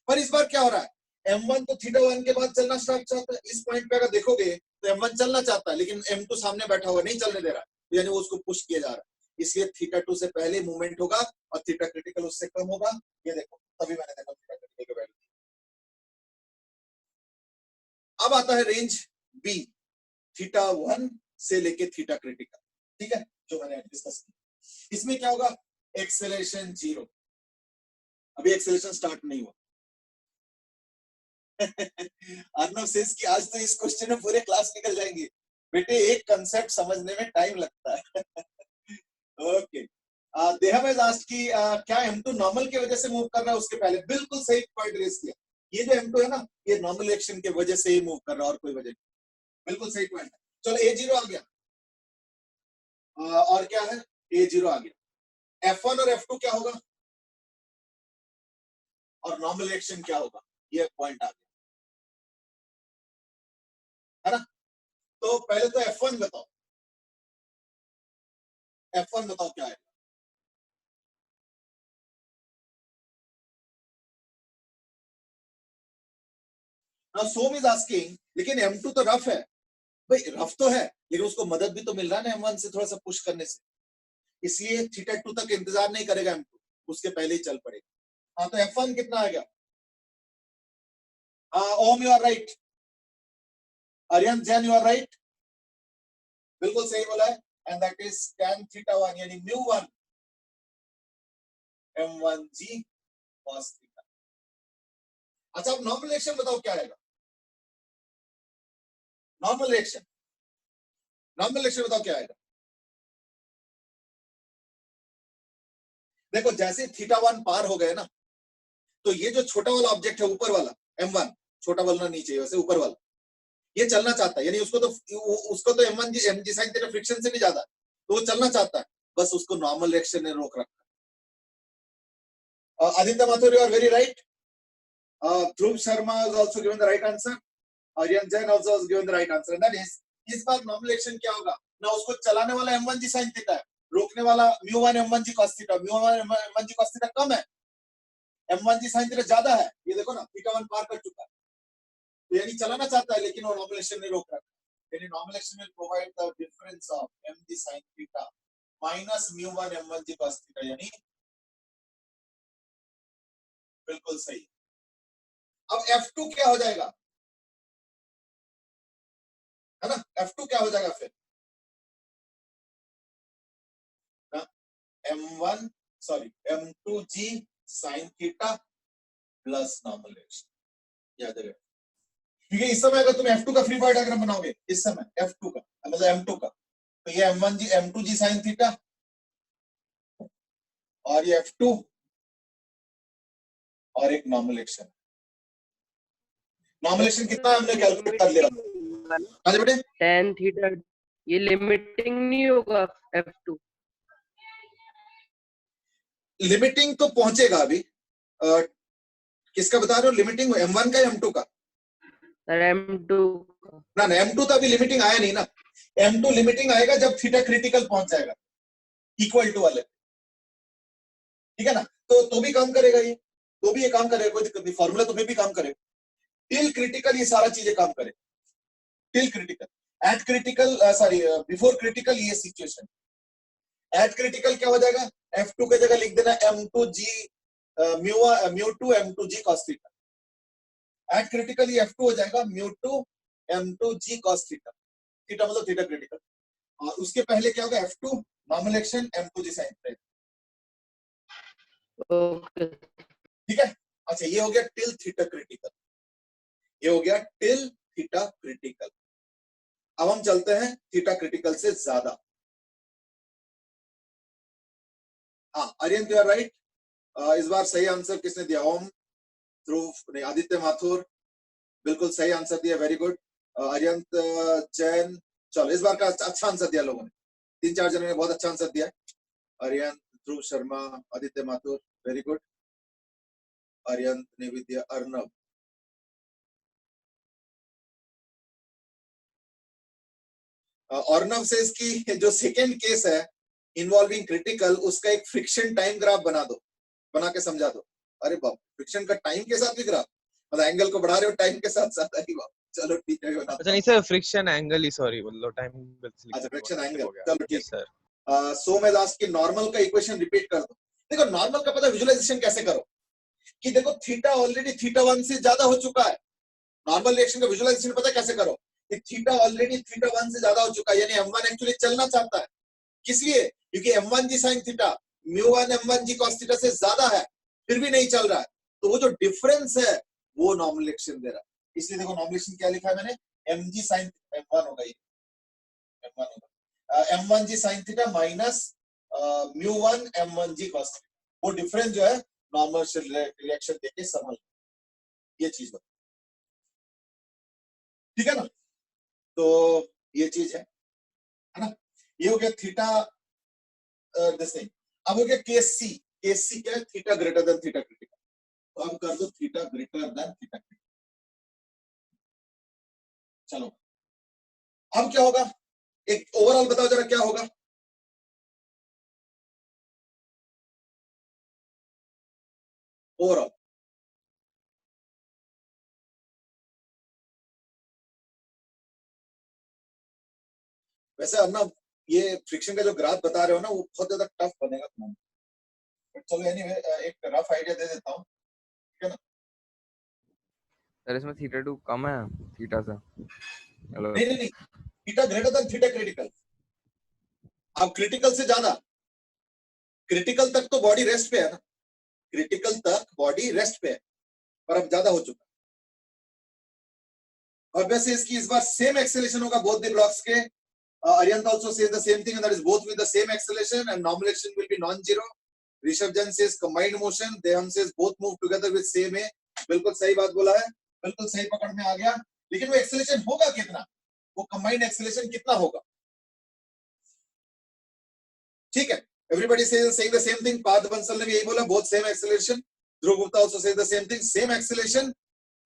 पर इस बार क्या हो रहा है? M1 तो थीटा 1 के बाद चलना स्टार्ट चाहता है. इस पॉइंट पे अगर देखोगे तो M1 चलना चाहता है, लेकिन M2 सामने बैठा हुआ नहीं चलने दे रहा है, यानी वो उसको पुश किया जा रहा है. इसलिए थीटा 2 से पहले मूवमेंट होगा और थीटा क्रिटिकल उससे कम होगा. ये देखो, तभी मैंने देखा थीटा क्रिटिकल की वैल्यू. अब आता है रेंज बी, थीटा 1 से लेके थीटा क्रिटिकल. ठीक है, जो मैंने डिस्कस किया. इसमें क्या होगा? एक्सेलरेशन 0. अभी एक्सेलरेशन स्टार्ट नहीं हुआ. अर्नव सेज कि आज तो इस क्वेश्चन में पूरे क्लास निकल जाएंगे. बेटे एक कंसेप्ट समझने में टाइम लगता है. ओके. देहम हैज आस्क्ड कि क्या M2 नॉर्मल की वजह से मूव कर रहा है उसके पहले. बिल्कुल सही पॉइंट रेज किया. ये जो M2 है ना, ये नॉर्मल रिएक्शन की वजह से ही मूव कर रहा है और कोई वजह नहीं. बिल्कुल सही पॉइंट है. चलो A0 आ गया. और क्या है? A0 आ गया. F1 और F2 क्या होगा और नॉर्मल रिएक्शन क्या होगा, ये पॉइंट आ गया है ना. तो पहले तो F1 बताओ, F1 बताओ क्या है. नाउ सोम इज आस्किंग, लेकिन M2 तो रफ है भाई. रफ तो है, लेकिन उसको मदद भी तो मिल रहा है ना M1 से थोड़ा सा पुश करने से. इसलिए थीटा 2 तक इंतजार नहीं करेगा M2, उसके पहले ही चल पड़ेगा. हाँ, तो F1 कितना आएगा? Om you are right. Aryan Jain you are right, बिल्कुल सही बोला है. And that is tan theta 1 यानी μ1 M1g cos थीटा. अच्छा, अब नॉर्मल रिएक्शन बताओ क्या आएगा. नॉर्मल रिएक्शन बताओ क्या आएगा. देखो, जैसे थीटा 1 पार हो गए ना, तो ये जो छोटा वाला ऑब्जेक्ट है ऊपर वाला M1, छोटा वाला नीचे, वैसे ऊपर वाला ये चलना चाहता है, यानी उसको तो mg sin थीटा फ्रिक्शन से भी ज्यादा, तो वो चलना चाहता है, बस उसको नॉर्मल रिएक्शन ने रोक रखा. Aditya Mathur, you are very right. Dhruv Sharma has also given the right answer. Aryan Jain also has given the right answer. And that is, इस बार नॉर्मल रिएक्शन क्या होगा ना, उसको चलाने वाला m1g sin थीटा है, रोकने वाला μ1 m1g cos theta. μ1 m1g cos theta कम है, m1g sin थीटा ज्यादा है. ये देखो ना, थीटा 1 पार कर चुका है, तो यानी चलाना चाहता है, लेकिन वो नॉर्मल रिएक्शन ने रोक रखा है. यानी normal reaction will provide the difference of mg sin theta minus μ1 m1g cos theta, यानी बिल्कुल सही. अब F2 क्या हो जाएगा, है ना. F2 क्या हो जाएगा फिर ना, M2g sin theta plus normal reaction. याद रखिए, क्योंकि इस समय अगर तुम F2 का फ्री बॉडी डायग्राम बनाओगे, इस समय F2 का मतलब M2 का, तो ये M2g sin थीटा और ये F2 और एक नॉर्मल रिएक्शन. नॉर्मल रिएक्शन कितना हमने कैलकुलेट कर लिया. हाँ बेटे, tan थीटा ये लिमिटिंग नहीं होगा F2. लिमिटिंग तो पहुंचेगा अभी। किसका बता रहे हो लिमिटिंग, M1 का या M2 का? सर M2 ना M2 तो अभी लिमिटिंग आया नहीं ना। M2 लिमिटिंग आएगा जब थीटा क्रिटिकल पहुंच जाएगा इक्वल टू वाले, ठीक है ना। तो भी काम करेगा ये, तो भी ये काम करेगा, कोई दिक्कत नहीं, फॉर्मूला तो फिर भी काम करेगा। टिल क्रिटिकल ये सारा चीजें काम करे, till critical, eight critical sorry before critical ये सिचुएशन। एट क्रिटिकल क्या हो जाएगा, F2 की जगह लिख देना M2G mu2 M2G cos theta. Eight critical ये F2 हो जाएगा mu2 M2G cos theta, theta मतलब थीटा क्रिटिकल। और उसके पहले क्या होगा, F2 normal action M2G sin theta, okay ठीक है। अच्छा ये हो गया टिल थीटा क्रिटिकल, ये हो गया टिल थीटा क्रिटिकल। अब हम चलते हैं थीटा क्रिटिकल से ज्यादा। हाँ आर्यन यू आर राइट, इस बार सही आंसर किसने दिया, ओम ध्रुव नहीं आदित्य माथुर, बिल्कुल सही आंसर दिया, वेरी गुड। आर्यन जैन, चलो इस बार का अच्छा आंसर दिया लोगों ने, 3-4 जनों ने बहुत अच्छा आंसर दिया। आर्यन, ध्रुव शर्मा, आदित्य माथुर, वेरी गुड। आर्यन ने भी दिया, अर्नब, अर्नब से इसकी जो सेकेंड केस है इन्वॉल्विंग क्रिटिकल, उसका एक फ्रिक्शन टाइम ग्राफ बना दो, बना के समझा दो। अरे बाप, फ्रिक्शन का टाइम के साथ भी ग्राफ, मतलब एंगल को बढ़ा रहे हो टाइम के साथ साथ, अरे बाप, चलो ठीक है बना। अच्छा नहीं सर, फ्रिक्शन एंगल ही, सॉरी मतलब टाइम अच्छा फ्रिक्शन एंगल, हो गया। चलो ठीक यस सर। सो मैं लास्ट की नॉर्मल का इक्वेशन रिपीट कर दो। देखो नॉर्मल का पता विजुअलाइजेशन कैसे करो, कि देखो थीटा ऑलरेडी θ1 से ज्यादा हो चुका है। नॉर्मल रिएक्शन का विजुअलाइजेशन पता कैसे करो, कि थीटा ऑलरेडी θ1 से ज्यादा हो चुका है, यानी M1 एक्चुअली चलना चाहता है। किस लिए, क्योंकि M1G sin theta mu1 M1G cos theta से ज्यादा है, फिर भी नहीं चल रहा है, तो वो जो डिफरेंस है वो नॉर्मल रिएक्शन दे रहा है। इसलिए देखो नॉर्मल रिएक्शन क्या लिखा है मैंने, mg sin M1 होगा ये, M1 होगा M1G sin theta minus mu1 M1G cos theta, वो डिफरेंस जो है नॉर्मल रिएक्शन देके समझ, ये चीज हो, ठीक है ना। तो ये चीज है ना। ये हो गया थीटा दिस थिंग। अब हो गया केस सी, केस सी क्या है, theta greater than theta critical. तो अब कर दो theta greater than theta critical. चलो अब क्या होगा, एक ओवरऑल बताओ जरा क्या होगा। ओवरऑल वैसे अर्नब ये फ्रिक्शन का जो ग्राफ बता रहे हो ना, वो बहुत ज्यादा टफ बनेगा तुम्हारा, बट चलो एनीवे एक रफ आइडिया दे देता हूँ, ठीक है ना। सर इसमें θ2 कम है थीटा से, हेलो नहीं नहीं नहीं, theta greater than theta critical. अब क्रिटिकल से ज्यादा, क्रिटिकल तक तो बॉडी रेस्ट पे है ना, क्रिटिकल तक बॉडी रेस्ट पे है, पर अब ज्यादा हो चुका है। और वैसे इसकी इस बार सेम एक्सेलेरेशन होगा बोथ द ब्लॉक्स के। Aryan also says the same thing, and that is both with the same acceleration and normal action will be non-zero. Rishabh Jan says combined motion. Deham says both move together with same A. बिल्कुल सही बात बोला है, बिल्कुल सही पकड़ में आ गया। लेकिन वो एक्सेलेरेशन होगा कितना, वो कंबाइंड एक्सेलेरेशन कितना होगा, ठीक है। Everybody saying the same thing. Parth Bansal ने भी यही बोला, both same acceleration. Dhruv Gupta also says the same thing, same acceleration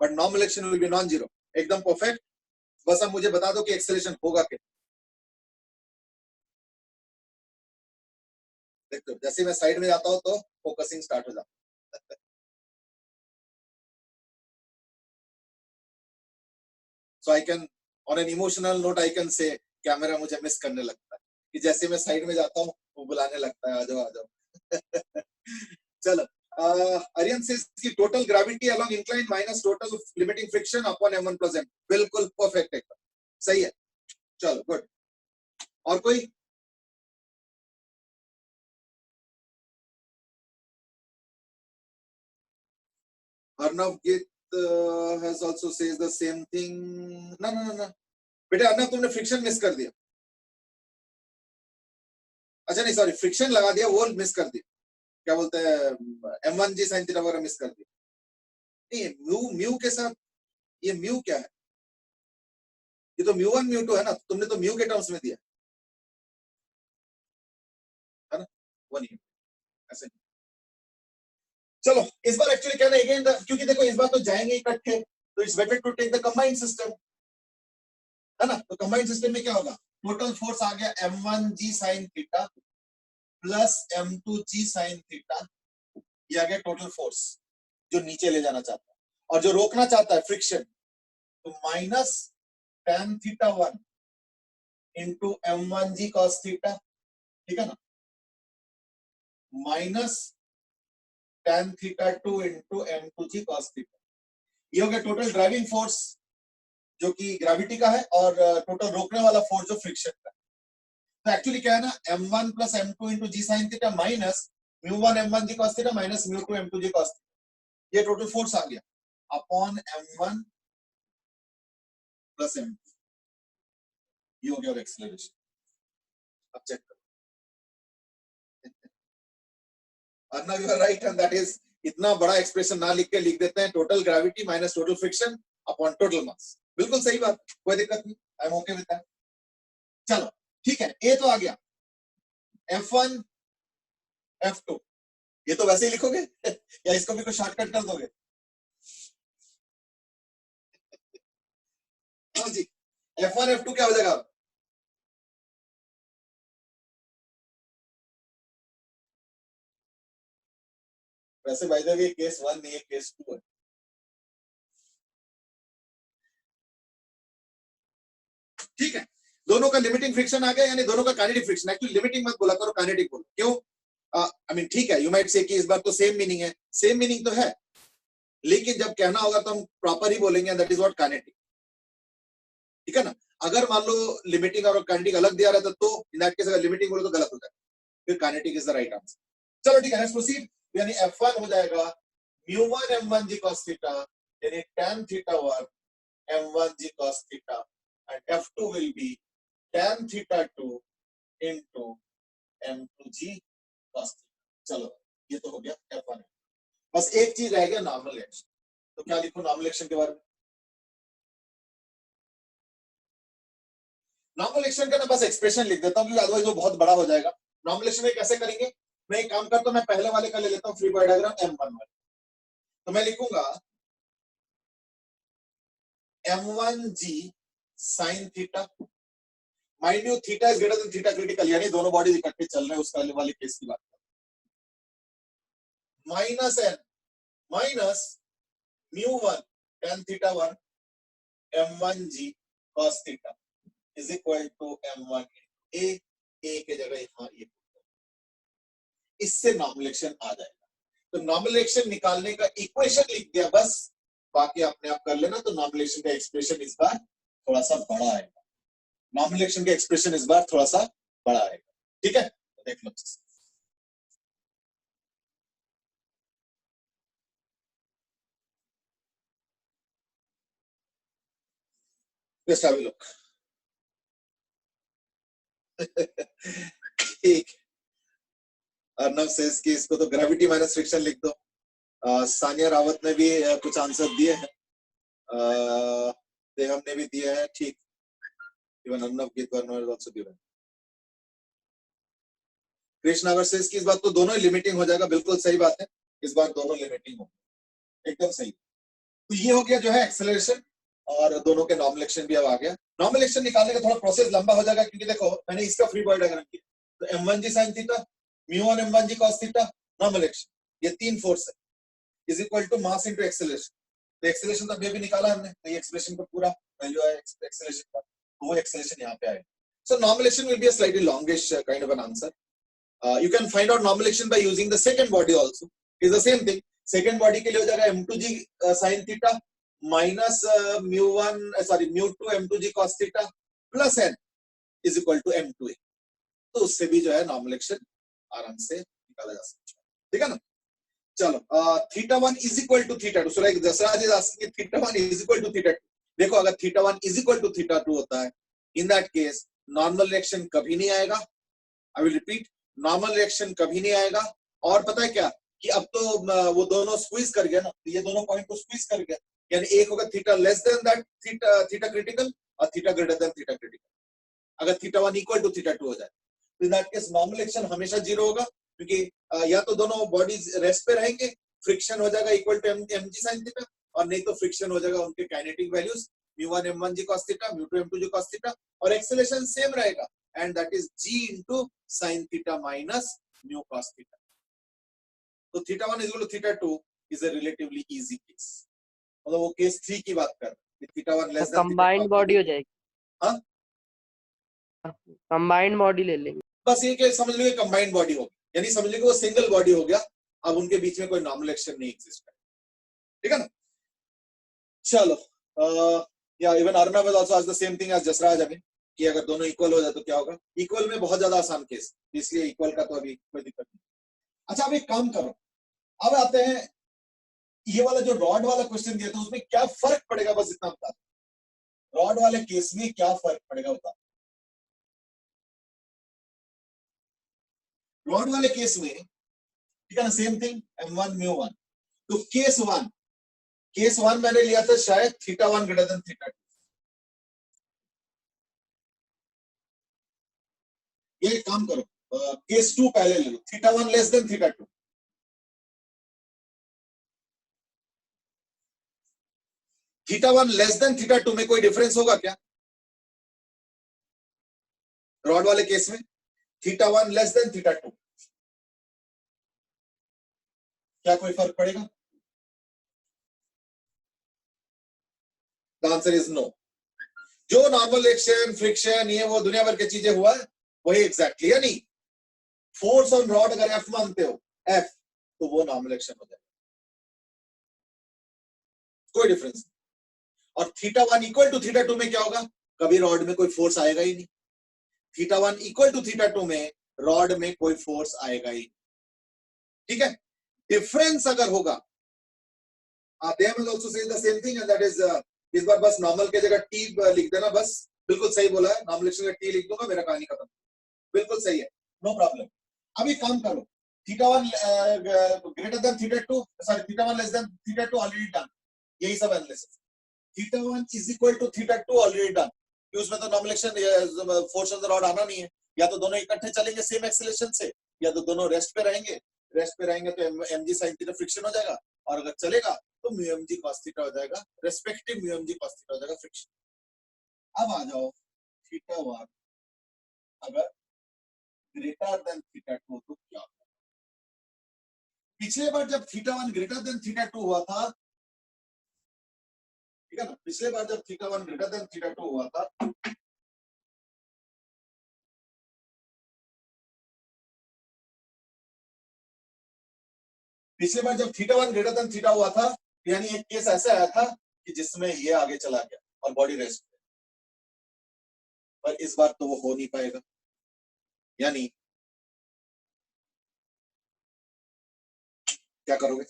but normal action will be non-zero. एकदम परफेक्ट। बस अब मुझे बता दो कि एक्सेलेरेशन होगा कितना। देखो जैसे मैं साइड में जाता हूं तो फोकसिंग स्टार्ट हो जाता है। So I can on an emotional note I can say camera मुझे मिस करने लगता है, कि जैसे मैं साइड में जाता हूँ वो बुलाने लगता है, आ जाओ आ जाओ। चलो आर्यन सेज की total gravity along incline minus total limiting friction upon m1 plus m, बिल्कुल परफेक्ट एकदम सही है। चलो गुड, और कोई। अर्नव गित has also says the same thing. ना ना ना ना बेटा अर्नव तुमने फ्रिक्शन मिस कर दिया, अच्छा नहीं सॉरी फ्रिक्शन लगा दिया, वो मिस कर दिया, क्या बोलते हैं M1G sin थीटा वगैरह मिस कर दिया। नहीं म्यू म्यू के साथ ये म्यू क्या है, ये तो म्यू1 म्यू2 है ना, तुमने तो म्यू के टर्म्स में दिया है ना, वो नहीं ऐसे नहीं। चलो इस बार एक्चुअली क्या है अगेन, क्योंकि देखो इस बार तो जाएंगे इकट्ठे, तो it's better to take the combined system, है ना। तो कंबाइंड सिस्टम में क्या होगा, टोटल फोर्स आ गया m1g sin theta plus m2g sin theta, ये आ गया टोटल फोर्स जो नीचे ले जाना चाहता है, और जो रोकना चाहता है फ्रिक्शन, तो minus tan theta 1 into m1g cos theta, ठीक है ना, minus tan theta 2 into m2g cos theta, ये हो गया टोटल ड्राइविंग फोर्स जो कि ग्रेविटी का है, और टोटल रोकने वाला फोर्स जो फ्रिक्शन का है। तो एक्चुअली क्या है ना, m1 plus m2 into g sine theta minus mu one m1g cos theta minus mu two m2g cos theta, ये टोटल फोर्स आ गया अपॉन m1 प्लस m2, ये हो गया एक्सेलरेशन। अब चेक करो, Arnav you are right, and that is, इतना बड़ा एक्सप्रेशन ना लिख के लिख देते हैं total gravity minus total friction upon total mass, बिल्कुल सही बात, कोई दिक्कत नहीं, I am okay with that. चलो ठीक है, ए तो आ गया, F1 F2, ये तो वैसे ही लिखोगे या इसको भी कुछ शॉर्टकट कर दोगे? हाँ जी, F1 F2 क्या हो जाएगा? वैसे बाय द वे केस 1 नहीं है, केस 2 है। ठीक है, दोनों का लिमिटिंग फ्रिक्शन आ गया, यानी दोनों का काइनेटिक फ्रिक्शन, एक्चुअली लिमिटिंग मत बोला करो, काइनेटिक बोलो। क्यों? आई मीन ठीक है, यू माइट से कि इस बार तो सेम मीनिंग है, सेम मीनिंग तो है, लेकिन जब कहना होगा तो हम प्रॉपर ही बोलेंगे, दैट इज व्हाट काइनेटिक, ठीक है ना। अगर मान लो लिमिटिंग और काइनेटिक अलग दिया रहता तो इन दैट केस अगर लिमिटिंग बोले तो गलत हो जाएगा, फिर kinetic is the right answer. चलो ठीक है, लेट्स प्रोसीड, यानी F1 हो जाएगा म्यू1 m1g cos थीटा, यानी tan theta 1 m1g cos theta, and F2 will be tan theta 2 into m2g cos theta. चलो ये तो हो गया F1। बस एक चीज रह गया, नॉर्मल एक्शन। तो क्या लिखो नॉर्मल एक्शन के बारे में? नॉर्मल एक्शन का ना बस एक्सप्रेशन लिख देता हूं, क्योंकि अदरवाइज वो बहुत बड़ा हो जाएगा। नॉर्मल एक्शन में कैसे करेंगे, मैं एक काम करता हूं, मैं पहले वाले का ले लेता हूं फ्री बॉडी डायग्राम m1 वाले, तो मैं लिखूंगा m1g sin theta, mind you theta is greater than theta critical, यानी दोनों बॉडीज इकट्ठे चल रहे हैं, उसका वाले केस की बात कर, minus n minus mu one tan theta 1 m1g cos theta is equal to m1 a के जगह यहाँ ये, इससे नॉर्मल एक्शन आ जाएगा। तो नॉर्मल एक्शन निकालने का इक्वेशन लिख दिया बस, बाकी अपने आप कर लेना। तो नॉर्मल एक्शन का एक्सप्रेशन इस बार थोड़ा सा बड़ा आएगा, नॉर्मल एक्शन का एक्सप्रेशन इस बार थोड़ा सा बड़ा आएगा, ठीक है। तो देख लो, जस्ट हैव अ लुक। ठीक, अर्नव सेज कि इसको तो ग्रेविटी माइनस फ्रिक्शन लिख दो। सानिया रावत ने भी कुछ आंसर दिए हैं, देहम ने भी दिया है, ठीक, even Arnav Geetverma is also given. Krishna versus की इस बात तो दोनों ही लिमिटिंग हो जाएगा, बिल्कुल सही बात है, इस बार दोनों लिमिटिंग हो, एकदम सही। तो ये हो गया जो है एक्सेलरेशन, और दोनों के नॉर्मल एक्शन भी अब आ गया। नॉर्मल एक्शन निकालने का थोड़ा प्रोसेस लंबा हो जाएगा, क्योंकि देखो मैंने इसका फ्री बॉडी डायग्राम किया, तो m1g sin theta, mu one m1g cos theta, normal action, ये तीन फोर्स है, is equal to mass into acceleration. तो एक्सेलरेशन तो अभी निकाला हमने, तो ये एक्सप्रेशन का पूरा वैल्यू है एक्सेलरेशन का, तो वो एक्सेलरेशन यहाँ पे आएगा। So normal action will be a slightly longish kind of an answer. You can find out normal action by using the second body also. Is the same thing. Second body के लिए हो जाएगा m2g sin theta minus mu2 m2g cos theta plus n is equal to m2a. तो उससे भी जो है normal action आराम से निकाला जा सकता है, ठीक है ना। चलो theta 1 is equal to theta 2. So like Dasraj is asking theta 1 is equal to theta 2. देखो अगर theta 1 is equal to theta 2 होता है, in that case normal reaction कभी नहीं आएगा। I will repeat, normal reaction कभी नहीं आएगा। और पता है क्या कि अब तो वो दोनों स्क्वीज कर गया ना, ये दोनों पॉइंट को स्क्वीज कर गया, यानी एक होगा theta less than that theta critical और theta greater than theta critical. अगर थीटा 1 इक्वल टू थीटा 2 हो जाए तो in that case normal reaction हमेशा जीरो होगा, क्योंकि या तो दोनों बॉडीज रेस्ट पे रहेंगे फ्रिक्शन हो जाएगा equal to mg sin theta, और नहीं तो फ्रिक्शन हो जाएगा उनके kinetic values mu1 m1 g cos theta, mu2 m2 g cos theta, और एक्सेलरेशन सेम रहेगा and that is g into sin theta minus mu cos theta. तो theta 1 is equal to theta 2 is a relatively easy case. मतलब वो case 3 की बात कर रहे हैं, theta 1 less than combined body हो जाएगी. हाँ, कंबाइंड बॉडी ले लेंगे. बस ये कि समझ लीजिए कंबाइंड बॉडी हो गया, यानी समझ लीजिए वो सिंगल बॉडी हो गया, अब उनके बीच में कोई नॉर्मल एक्शन नहीं एग्जिस्ट है. ठीक है ना. चलो या even Arnav has also asked the same thing as Jasraj अभी कि अगर दोनों इक्वल हो जाए तो क्या होगा. इक्वल में बहुत ज्यादा आसान केस, इसलिए इक्वल का तो अभी कोई दिक्कत नहीं. अच्छा, अब एक काम करो, अब आते हैं ये वाला जो रॉड वाला क्वेश्चन दिया था उसमें क्या फर्क पड़ेगा, बस इतना बता. रॉड वाले केस में क्या फर्क पड़ेगा बता. रॉड वाले केस में ठीक है ना, सेम थिंग m1 mu1. तो केस वन मैंने लिया था शायद थीटा 1 ग्रेटर देन थीटा 2. ये काम करो, केस 2 पहले ले लो, theta 1 less than theta 2. Theta 1 less than theta 2 में कोई डिफरेंस होगा क्या रॉड वाले केस में? थीटा 1 लेस देन थीटा 2, क्या कोई फर्क पड़ेगा? The answer is no. जो नॉर्मल एक्शन, फ्रिक्शन, ये वो दुनिया भर की चीजें हुआ है वही एग्जैक्टली, यानी फोर्स ऑन रॉड अगर एफ मानते हो, एफ, तो वो नॉर्मल एक्शन हो जाएगा, कोई डिफरेंस नहीं. और थीटा 1 इक्वल टू थीटा 2 में क्या होगा? कभी रॉड में कोई फोर्स आएगा ही नहीं. थीटा 1 इक्वल टू थीटा 2 में रॉड में कोई फोर्स आएगा ही. ठीक है. डिफरेंस अगर होगा, they will also say the same thing and that is इस बार बस नॉर्मल के जगह टी लिख देना, बस बिल्कुल सही बोला है, नॉर्मल एक्शन का टी लिख दूंगा, मेरा कहानी खत्म. बिल्कुल सही है, नो प्रॉब्लम. अभी काम करो, theta 1 greater than theta 2, sorry theta 1 less than theta 2 already done, यही सब analysis. Theta 1 is equal to theta 2 already done, उसमें तो normal action force on the rod आना नहीं है. या तो दोनों इकट्ठे चलेंगे सेम एक्सेलरेशन से, या तो दोनों रेस्ट पे रहेंगे. रेस्ट पे रहेंगे तो mg sin थीटा फ्रिक्शन हो जाएगा, और अगर चलेगा तो म्यू mg cos थीटा हो जाएगा, respective mu mg cos theta हो जाएगा फ्रिक्शन. अब आ जाओ, थीटा 1 अगर ग्रेटर देन थीटा 2 तो क्या होगा? पिछले बार जब थीटा 1 ग्रेटर देन थीटा 2 हुआ था, ठीक है ना, पिछले बार जब थीटा 1 ग्रेटर देन थीटा 2 हुआ था, पिछले बार जब थीटा 1 ग्रेटर देन थीटा हुआ था, यानी एक केस ऐसा आया था कि जिसमें ये आगे चला गया और बॉडी रेस्ट पे. पर इस बार तो वो हो नहीं पाएगा, यानी क्या करोगे?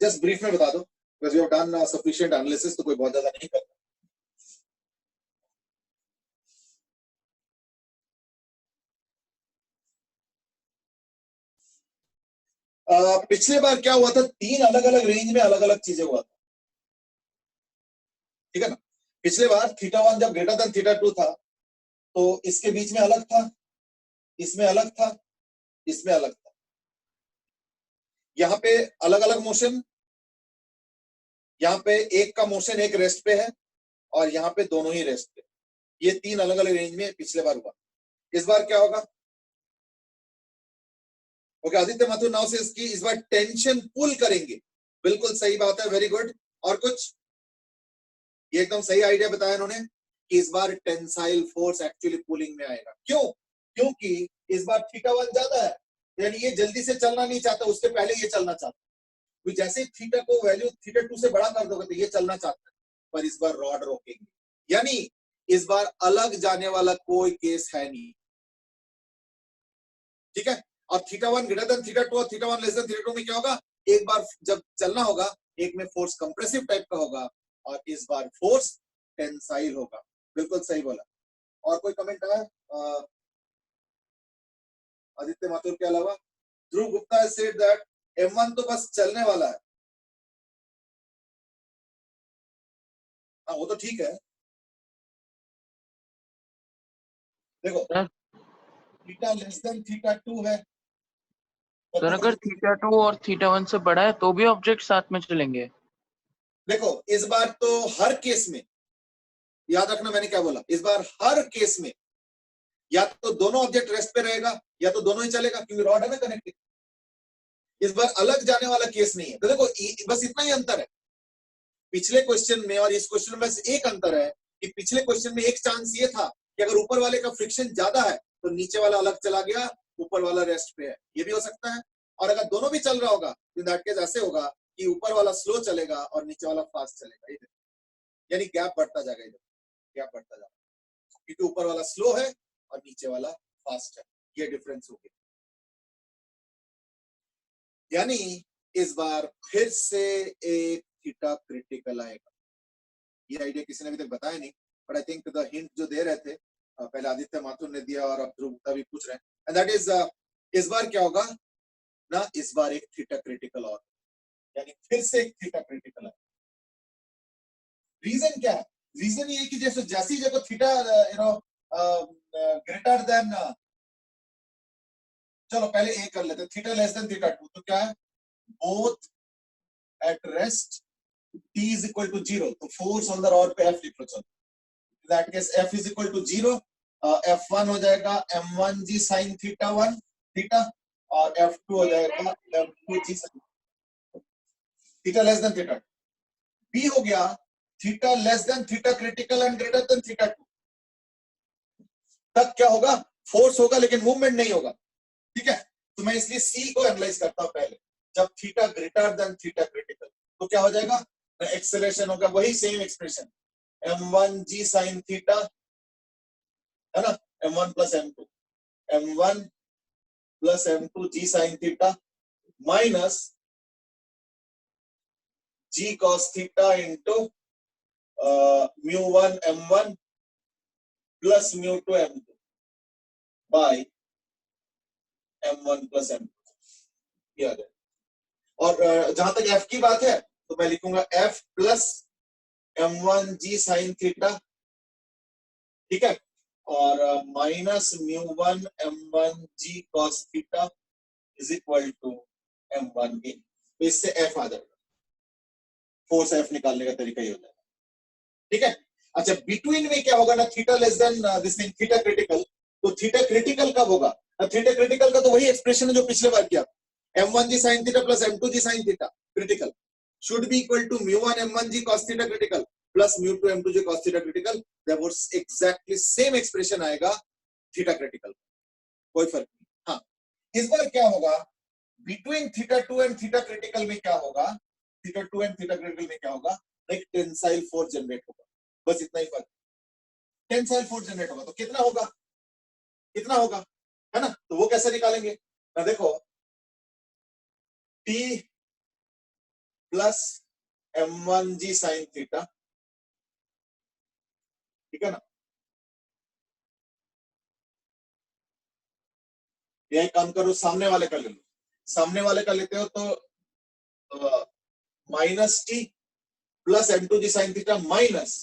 जस्ट ब्रीफ में बता दो, because you have done sufficient analysis, तो कोई बहुत ज्यादा नहीं करता. पिछले बार क्या हुआ था, 3 अलग अलग रेंज में अलग अलग चीजें हुआ था. ठीक है ना. पिछले बार थीटा 1 जब ग्रेटर देन थीटा 2 था, तो इसके बीच में अलग था, इसमें अलग था, इसमें अलग था. यहाँ पे अलग अलग मोशन, यहाँ पे एक का मोशन एक रेस्ट पे है, और यहाँ पे दोनों ही रेस्ट पे. ये 3 अलग अलग रेंज में पिछले बार हुआ. इस बार क्या होगा? ओके, आदित्य माथुर नाउ से इसकी इस बार टेंशन पुल करेंगे. बिल्कुल सही बात है, वेरी गुड. और कुछ? ये एकदम सही आइडिया बताया इन्होंने कि इस बार टेंसाइल फोर्स एक्चुअली पुलिंग में आएगा. क्यों? क्योंकि इस बार थीटा 1 ज्यादा है, यानी ये जल्दी से चलना नहीं चाहता, उसके पहले ये चलना चाहता. तो जैसे थीटा को वैल्यू थीटा 2 से बड़ा कर दोगे तो ये चलना चाहता है, पर इस बार रॉड रोकेंगे, यानी इस बार अलग जाने वाला कोई केस है नहीं. ठीक है. और थीटा 1 ग्रेटर देन थीटा 2 और थीटा 1 लेस देन थीटा 2 में क्या होगा? एक बार जब चलना होगा, एक में फोर्स कंप्रेसिव टाइप का होगा, और इस बार फोर्स टेंसाइल होगा. बिल्कुल सही बोला. और कोई कमेंट आया आदित्य माथुर के अलावा? ध्रुव Gupta has said that M1 तो बस चलने वाला है. हाँ, वो तो ठीक है. देखो, थीटा लेस देन थीटा 2 है, सर अगर थीटा 2 और थीटा 1 से बड़ा है तो भी ऑब्जेक्ट साथ में चलेंगे? देखो इस बार तो हर केस में याद रखना मैंने क्या बोला, इस बार हर केस में या तो दोनों ऑब्जेक्ट रेस्ट पे रहेगा या तो दोनों ही चलेगा, क्योंकि रॉड है ना कनेक्टेड। इस बार अलग जाने वाला केस नहीं है। तो देखो बस इतना ही अंतर है पिछले क्वेश्चन में और इस क्वेश्चन में। बस एक अंतर है कि पिछले क्वेश्चन में एक चांस ये था कि अगर ऊपर वाले का फ्रिक्शन ज्यादा है तो नीचे वाला अलग चला गया, ऊपर वाला रेस्ट पे है, ये भी हो सकता है। और अगर दोनों भी चल रहा होगा तो दैट केस ऐसे होगा कि ऊपर वाला स्लो चलेगा और नीचे वाला फास्ट चलेगा, यानी गैप बढ़ता जाएगा, इधर गैप बढ़ता जाएगा, क्योंकि ऊपर वाला स्लो है और नीचे वाला फास्ट है, ये डिफरेंस हो गया। यानी इस बार फिर से एक थीटा क्रिटिकल आएगा। ये आइडिया किसी ने अभी तक बताया नहीं, but I think the hint जो दे रहे थे पहले आदित्य माथुर ने दिया और अब ध्रुव गुप्ता भी पूछ रहे हैं, एंड दैट इज इस बार क्या होगा ना, इस बार एक थीटा क्रिटिकल और, यानी फिर से एक थीटा क्रिटिकल है। रीजन क्या है? रीजन ये कि जैसे जैसी जगह थीटा ग्रेटर देन, चलो पहले ए कर लेते हैं, थीटा लेस देन थीटा 2, तो क्या है, both at rest t is equal to 0, तो फोर्स ऑन द रॉड पे F लिख लो। चलो that case F is equal to 0, F1 हो जाएगा m1g sin थीटा 1 थीटा, और F2 हो जाएगा m2g sin theta less than theta. B हो गया theta less than theta critical and greater than theta 2। तब क्या होगा, फोर्स होगा लेकिन मूवमेंट नहीं होगा, ठीक है। तो मैं इसलिए C को एनालाइज करता हूं पहले। जब theta greater than theta critical तो क्या हो जाएगा, एक्सेलरेशन होगा, वही same expression m1g sin theta, है ना, m1 plus m2, m1 plus m2 g sin theta minus g cos theta into mu1 m1 plus mu2 m2 by m1 plus m2। किया गया। और जहां तक f की बात है तो मैं लिखूंगा f plus m1g sin theta, ठीक है, और minus mu1 m1g cos theta is equal to m1a। तो इससे f आ जाएगा, फोर्स f निकालने का तरीका ये हो जाएगा, ठीक है। अच्छा बिटवीन में क्या होगा ना, theta less then this thing theta critical, तो थीटा क्रिटिकल कब होगा, थीटा क्रिटिकल का तो वही एक्सप्रेशन है जो पिछले बार किया, m1g sin theta plus m2g sin theta critical should be equal to mu1 m1g cos theta critical plus mu2 m2g cos theta critical। therefore exactly same expression आएगा थीटा क्रिटिकल, कोई फर्क नहीं। हाँ इस बार क्या होगा, between theta 2 and theta critical में क्या होगा, थीटा 2 एंड थीटा क्रिटिकल में क्या होगा, एक टेंसाइल फोर्स जनरेट होगा, बस इतना ही फर्क। टेंसाइल फोर्स जनरेट होगा तो कितना होगा, कितना होगा, है ना, तो वो कैसे निकालेंगे ना, देखो T plus m1g sin theta, ठीक है ना, यह काम करो, सामने वाले का ले लो, सामने वाले का लेते हो तो minus T plus m2g sin theta minus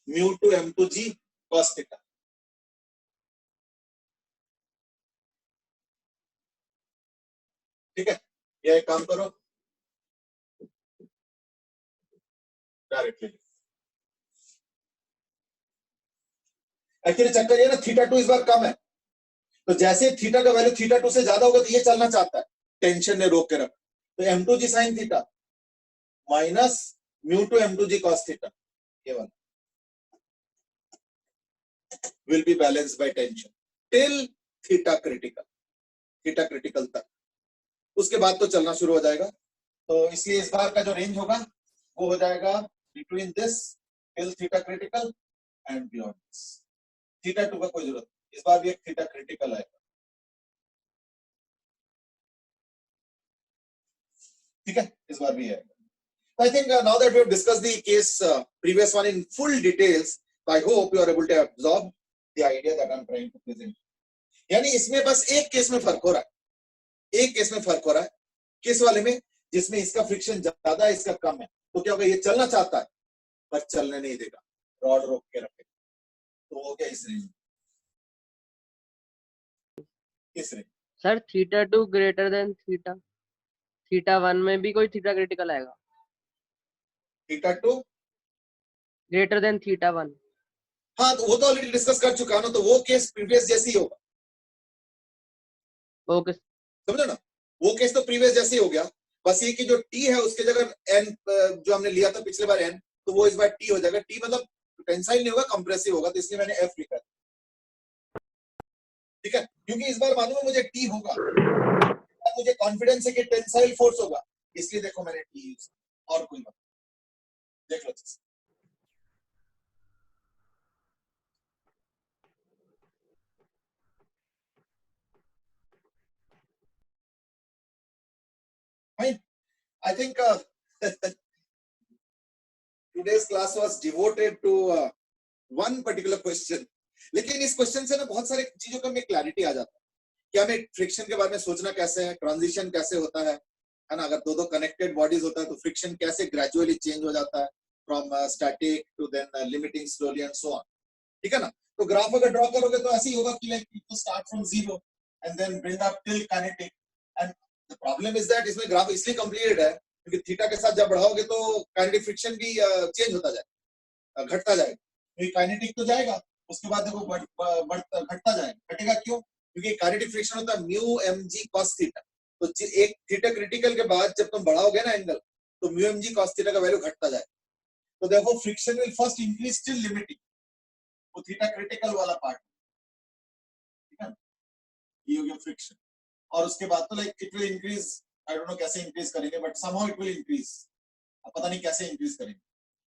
mu2 m2g cos theta, ठीक है। यह एक काम करो डायरेक्टली, एक्चुअली चक्कर ये ना थीटा 2 इस बार कम है, तो जैसे थीटा का वैल्यू थीटा 2 से ज्यादा होगा तो ये चलना चाहता है, टेंशन ने रोक के रख, तो m2g sin theta minus mu2 m2g cos theta, ये वाला will be balanced by tension till theta critical, theta critical तक, उसके बाद तो चलना शुरू हो जाएगा। तो इसलिए इस बार का जो रेंज होगा वो हो जाएगा between this till theta critical and beyond this. Theta 2 का कोई जरूरत नहीं, इस बार भी एक थीटा क्रिटिकल आएगा, ठीक है, इस बार भी आएगा। I think now that we have discussed the case previous one in full details, I hope you are able to absorb the idea that I am trying to present. यानी इसमें बस एक केस में फर्क हो रहा है, एक केस में फर्क हो रहा है, किस वाले में, जिसमें इसका फ्रिक्शन ज्यादा है इसका कम है, तो क्या होगा, ये चलना चाहता है पर चलने नहीं देगा, रॉड रोक के रखेगा, तो हो गया इस रेंज में। किसने? Sir theta 2 greater than theta 1 में भी कोई थीटा क्रिटिकल आएगा थीटा 2, ग्रेटर देन थीटा 1। हाँ तो वो तो ऑलरेडी डिस्कस कर चुका ना, तो वो केस प्रीवियस जैसी होगा, ओके समझो ना, वो केस तो प्रीवियस जैसे ही हो गया, बस ये कि जो टी है उसके जगह एन जो हमने लिया था पिछले बार एन, तो वो इस बार टी हो जाएगा। टी मतलब टेंसाइल नहीं होगा, कंप्रेसिव होगा, तो इसलिए मैंने एफ लिखा है, ठीक है, क्योंकि इस बार मालूम है मुझे टी होगा, मुझे कॉन्फिडेंस है कि टेंसाइल फोर्स होगा, इसलिए देखो मैंने टी यूज, और कोई बात देख लो। I think today's class was devoted to one particular question. लेकिन इस क्वेश्चन से ना बहुत सारे चीजों का हमें क्लैरिटी आ जाता है कि हमें फ्रिक्शन के बारे में सोचना कैसे है, ट्रांजिशन कैसे होता है ना, अगर दो कनेक्टेड बॉडीज होता है तो फ्रिक्शन कैसे ग्रेजुअली चेंज हो जाता है from static to then limiting slowly and so on, ठीक है ना। तो ग्राफ अगर ड्रॉ करोगे तो ऐसे ही होगा कि like it start from zero and then build up till kinetic, and the problem is that इसमें ग्राफ इसलिए कंप्लीटेड है क्योंकि थीटा के साथ जब बढ़ाओगे तो काइनेटिक फ्रिक्शन भी चेंज होता जाएगा, घटता जाएगा, तो काइनेटिक तो जाएगा, उसके बाद देखो घटता जाएगा, घटेगा क्यों? क्योंकि काइनेटिक फ्रिक्शन होता है mu m g cos theta, तो एक थीटा क्रिटिकल के बाद जब तुम बढ़ाओगे ना एंगल, तो mu m g cos theta का वैल्यू घटता जाएगा, तो देखो friction will first increase till limiting, वो थीटा क्रिटिकल वाला पार्ट, ठीक है, ये हो गया फ्रिक्शन, और उसके बाद तो like it will increase, I don't know कैसे इंक्रीज करेंगे but somehow it will increase, अब पता नहीं कैसे इंक्रीज करेंगे,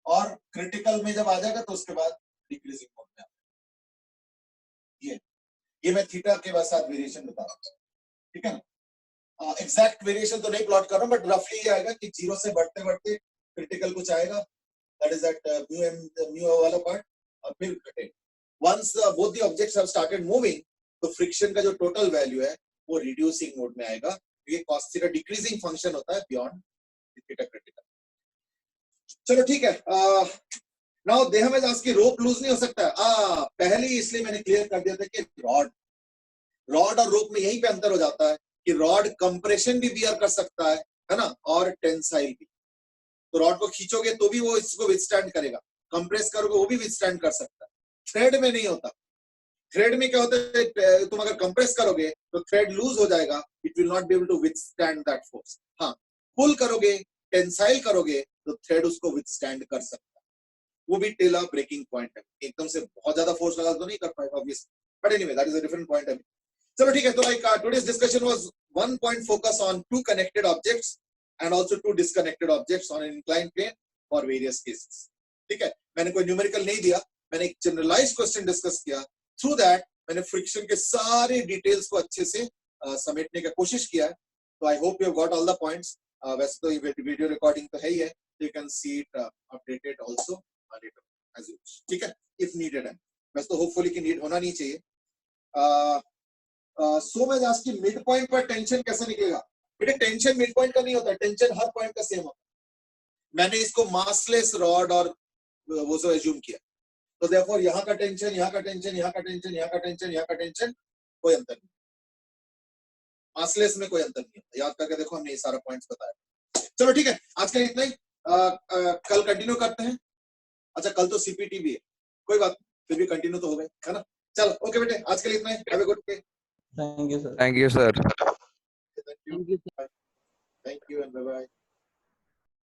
और क्रिटिकल में जब आ जाएगा तो उसके बाद डिक्रीजिंग मोड में ये मैं थीटा के साथ वेरिएशन बता रहा हूँ, ठीक है ना। एग्जैक्ट वेरिएशन तो नहीं प्लॉट कर रहा हूं बट रफली ये आएगा कि जीरो से बढ़ते बढ़ते क्रिटिकल कुछ आएगा, दैट इज दैट म्यू वाला पार्ट, और फिर घटे। Once both the objects have started moving, तो फ्रिक्शन का जो टोटल वैल्यू है वो रिड्यूसिंग मोड में आएगा, क्योंकि कॉस थीटा डिक्रीजिंग फंक्शन होता है बियॉन्ड थीटा क्रिटिकल। चलो ठीक है, नाउ देह में की रोप लूज नहीं हो सकता है, पहले ही इसलिए मैंने क्लियर कर दिया था कि रॉड और रोप में यही पे अंतर हो जाता है कि रॉड कंप्रेशन भी बियर कर सकता है ना, और टेंसाइल भी, तो रॉड को खींचोगे तो भी वो इसको विथस्टैंड करेगा, कंप्रेस करोगे वो भी विथस्टैंड कर सकता है, थ्रेड में नहीं होता। थ्रेड में क्या होता है, तुम अगर कंप्रेस करोगे तो थ्रेड लूज हो जाएगा, it will not be able to withstand that force. हाँ, पुल करोगे, टेंसाइल करोगे तो थ्रेड उसको विथस्टैंड कर सकता है, वो भी टिल अ ब्रेकिंग पॉइंट है, एकदम से बहुत ज्यादा फोर्स लगा तो नहीं कर पाएगा obviously, but anyway that is a different point है। चलो ठीक है, तो like today's discussion was one point focus on two connected objects and also two disconnected objects on an inclined plane for various cases, ठीक है। मैंने कोई numerical नहीं दिया, मैंने एक जनरलाइज्ड क्वेश्चन डिस्कस किया, थ्रू दैट मैंने फ्रिक्शन के सारे डिटेल्स को अच्छे से समेटने की कोशिश किया है, तो I hope you have got all the points. वैसे तो ये वीडियो रिकॉर्डिंग तो है ही है, you can see it updated also later as you, ठीक है, इफ नीडेड है, वैसे तो होपफुली कि नीड होना नहीं चाहिए। सो मैं आज की मिड पॉइंट पर टेंशन कैसे निकलेगा, बेटे टेंशन मिड पॉइंट का नहीं होता, टेंशन हर पॉइंट का सेम होता है। मैंने इसको मासलेस रॉड और वो सब एज्यूम किया, तो देखो यहाँ का टेंशन, यहाँ का टेंशन, यहाँ का टेंशन, यहाँ का टेंशन, यहाँ का टेंशन, कोई अंतर नहीं, मासलेस में कोई अंतर नहीं होता, याद करके देखो हमने ये सारा पॉइंट्स बताया। चलो ठीक है, आज का इतना ही, कल कंटिन्यू करते हैं। अच्छा कल तो सीपीटी भी है, कोई बात फिर भी कंटिन्यू तो हो गए, है ना। चलो ओके बेटे, आज के लिए इतना ही, have a good day. Thank you, sir. Thank you and bye bye.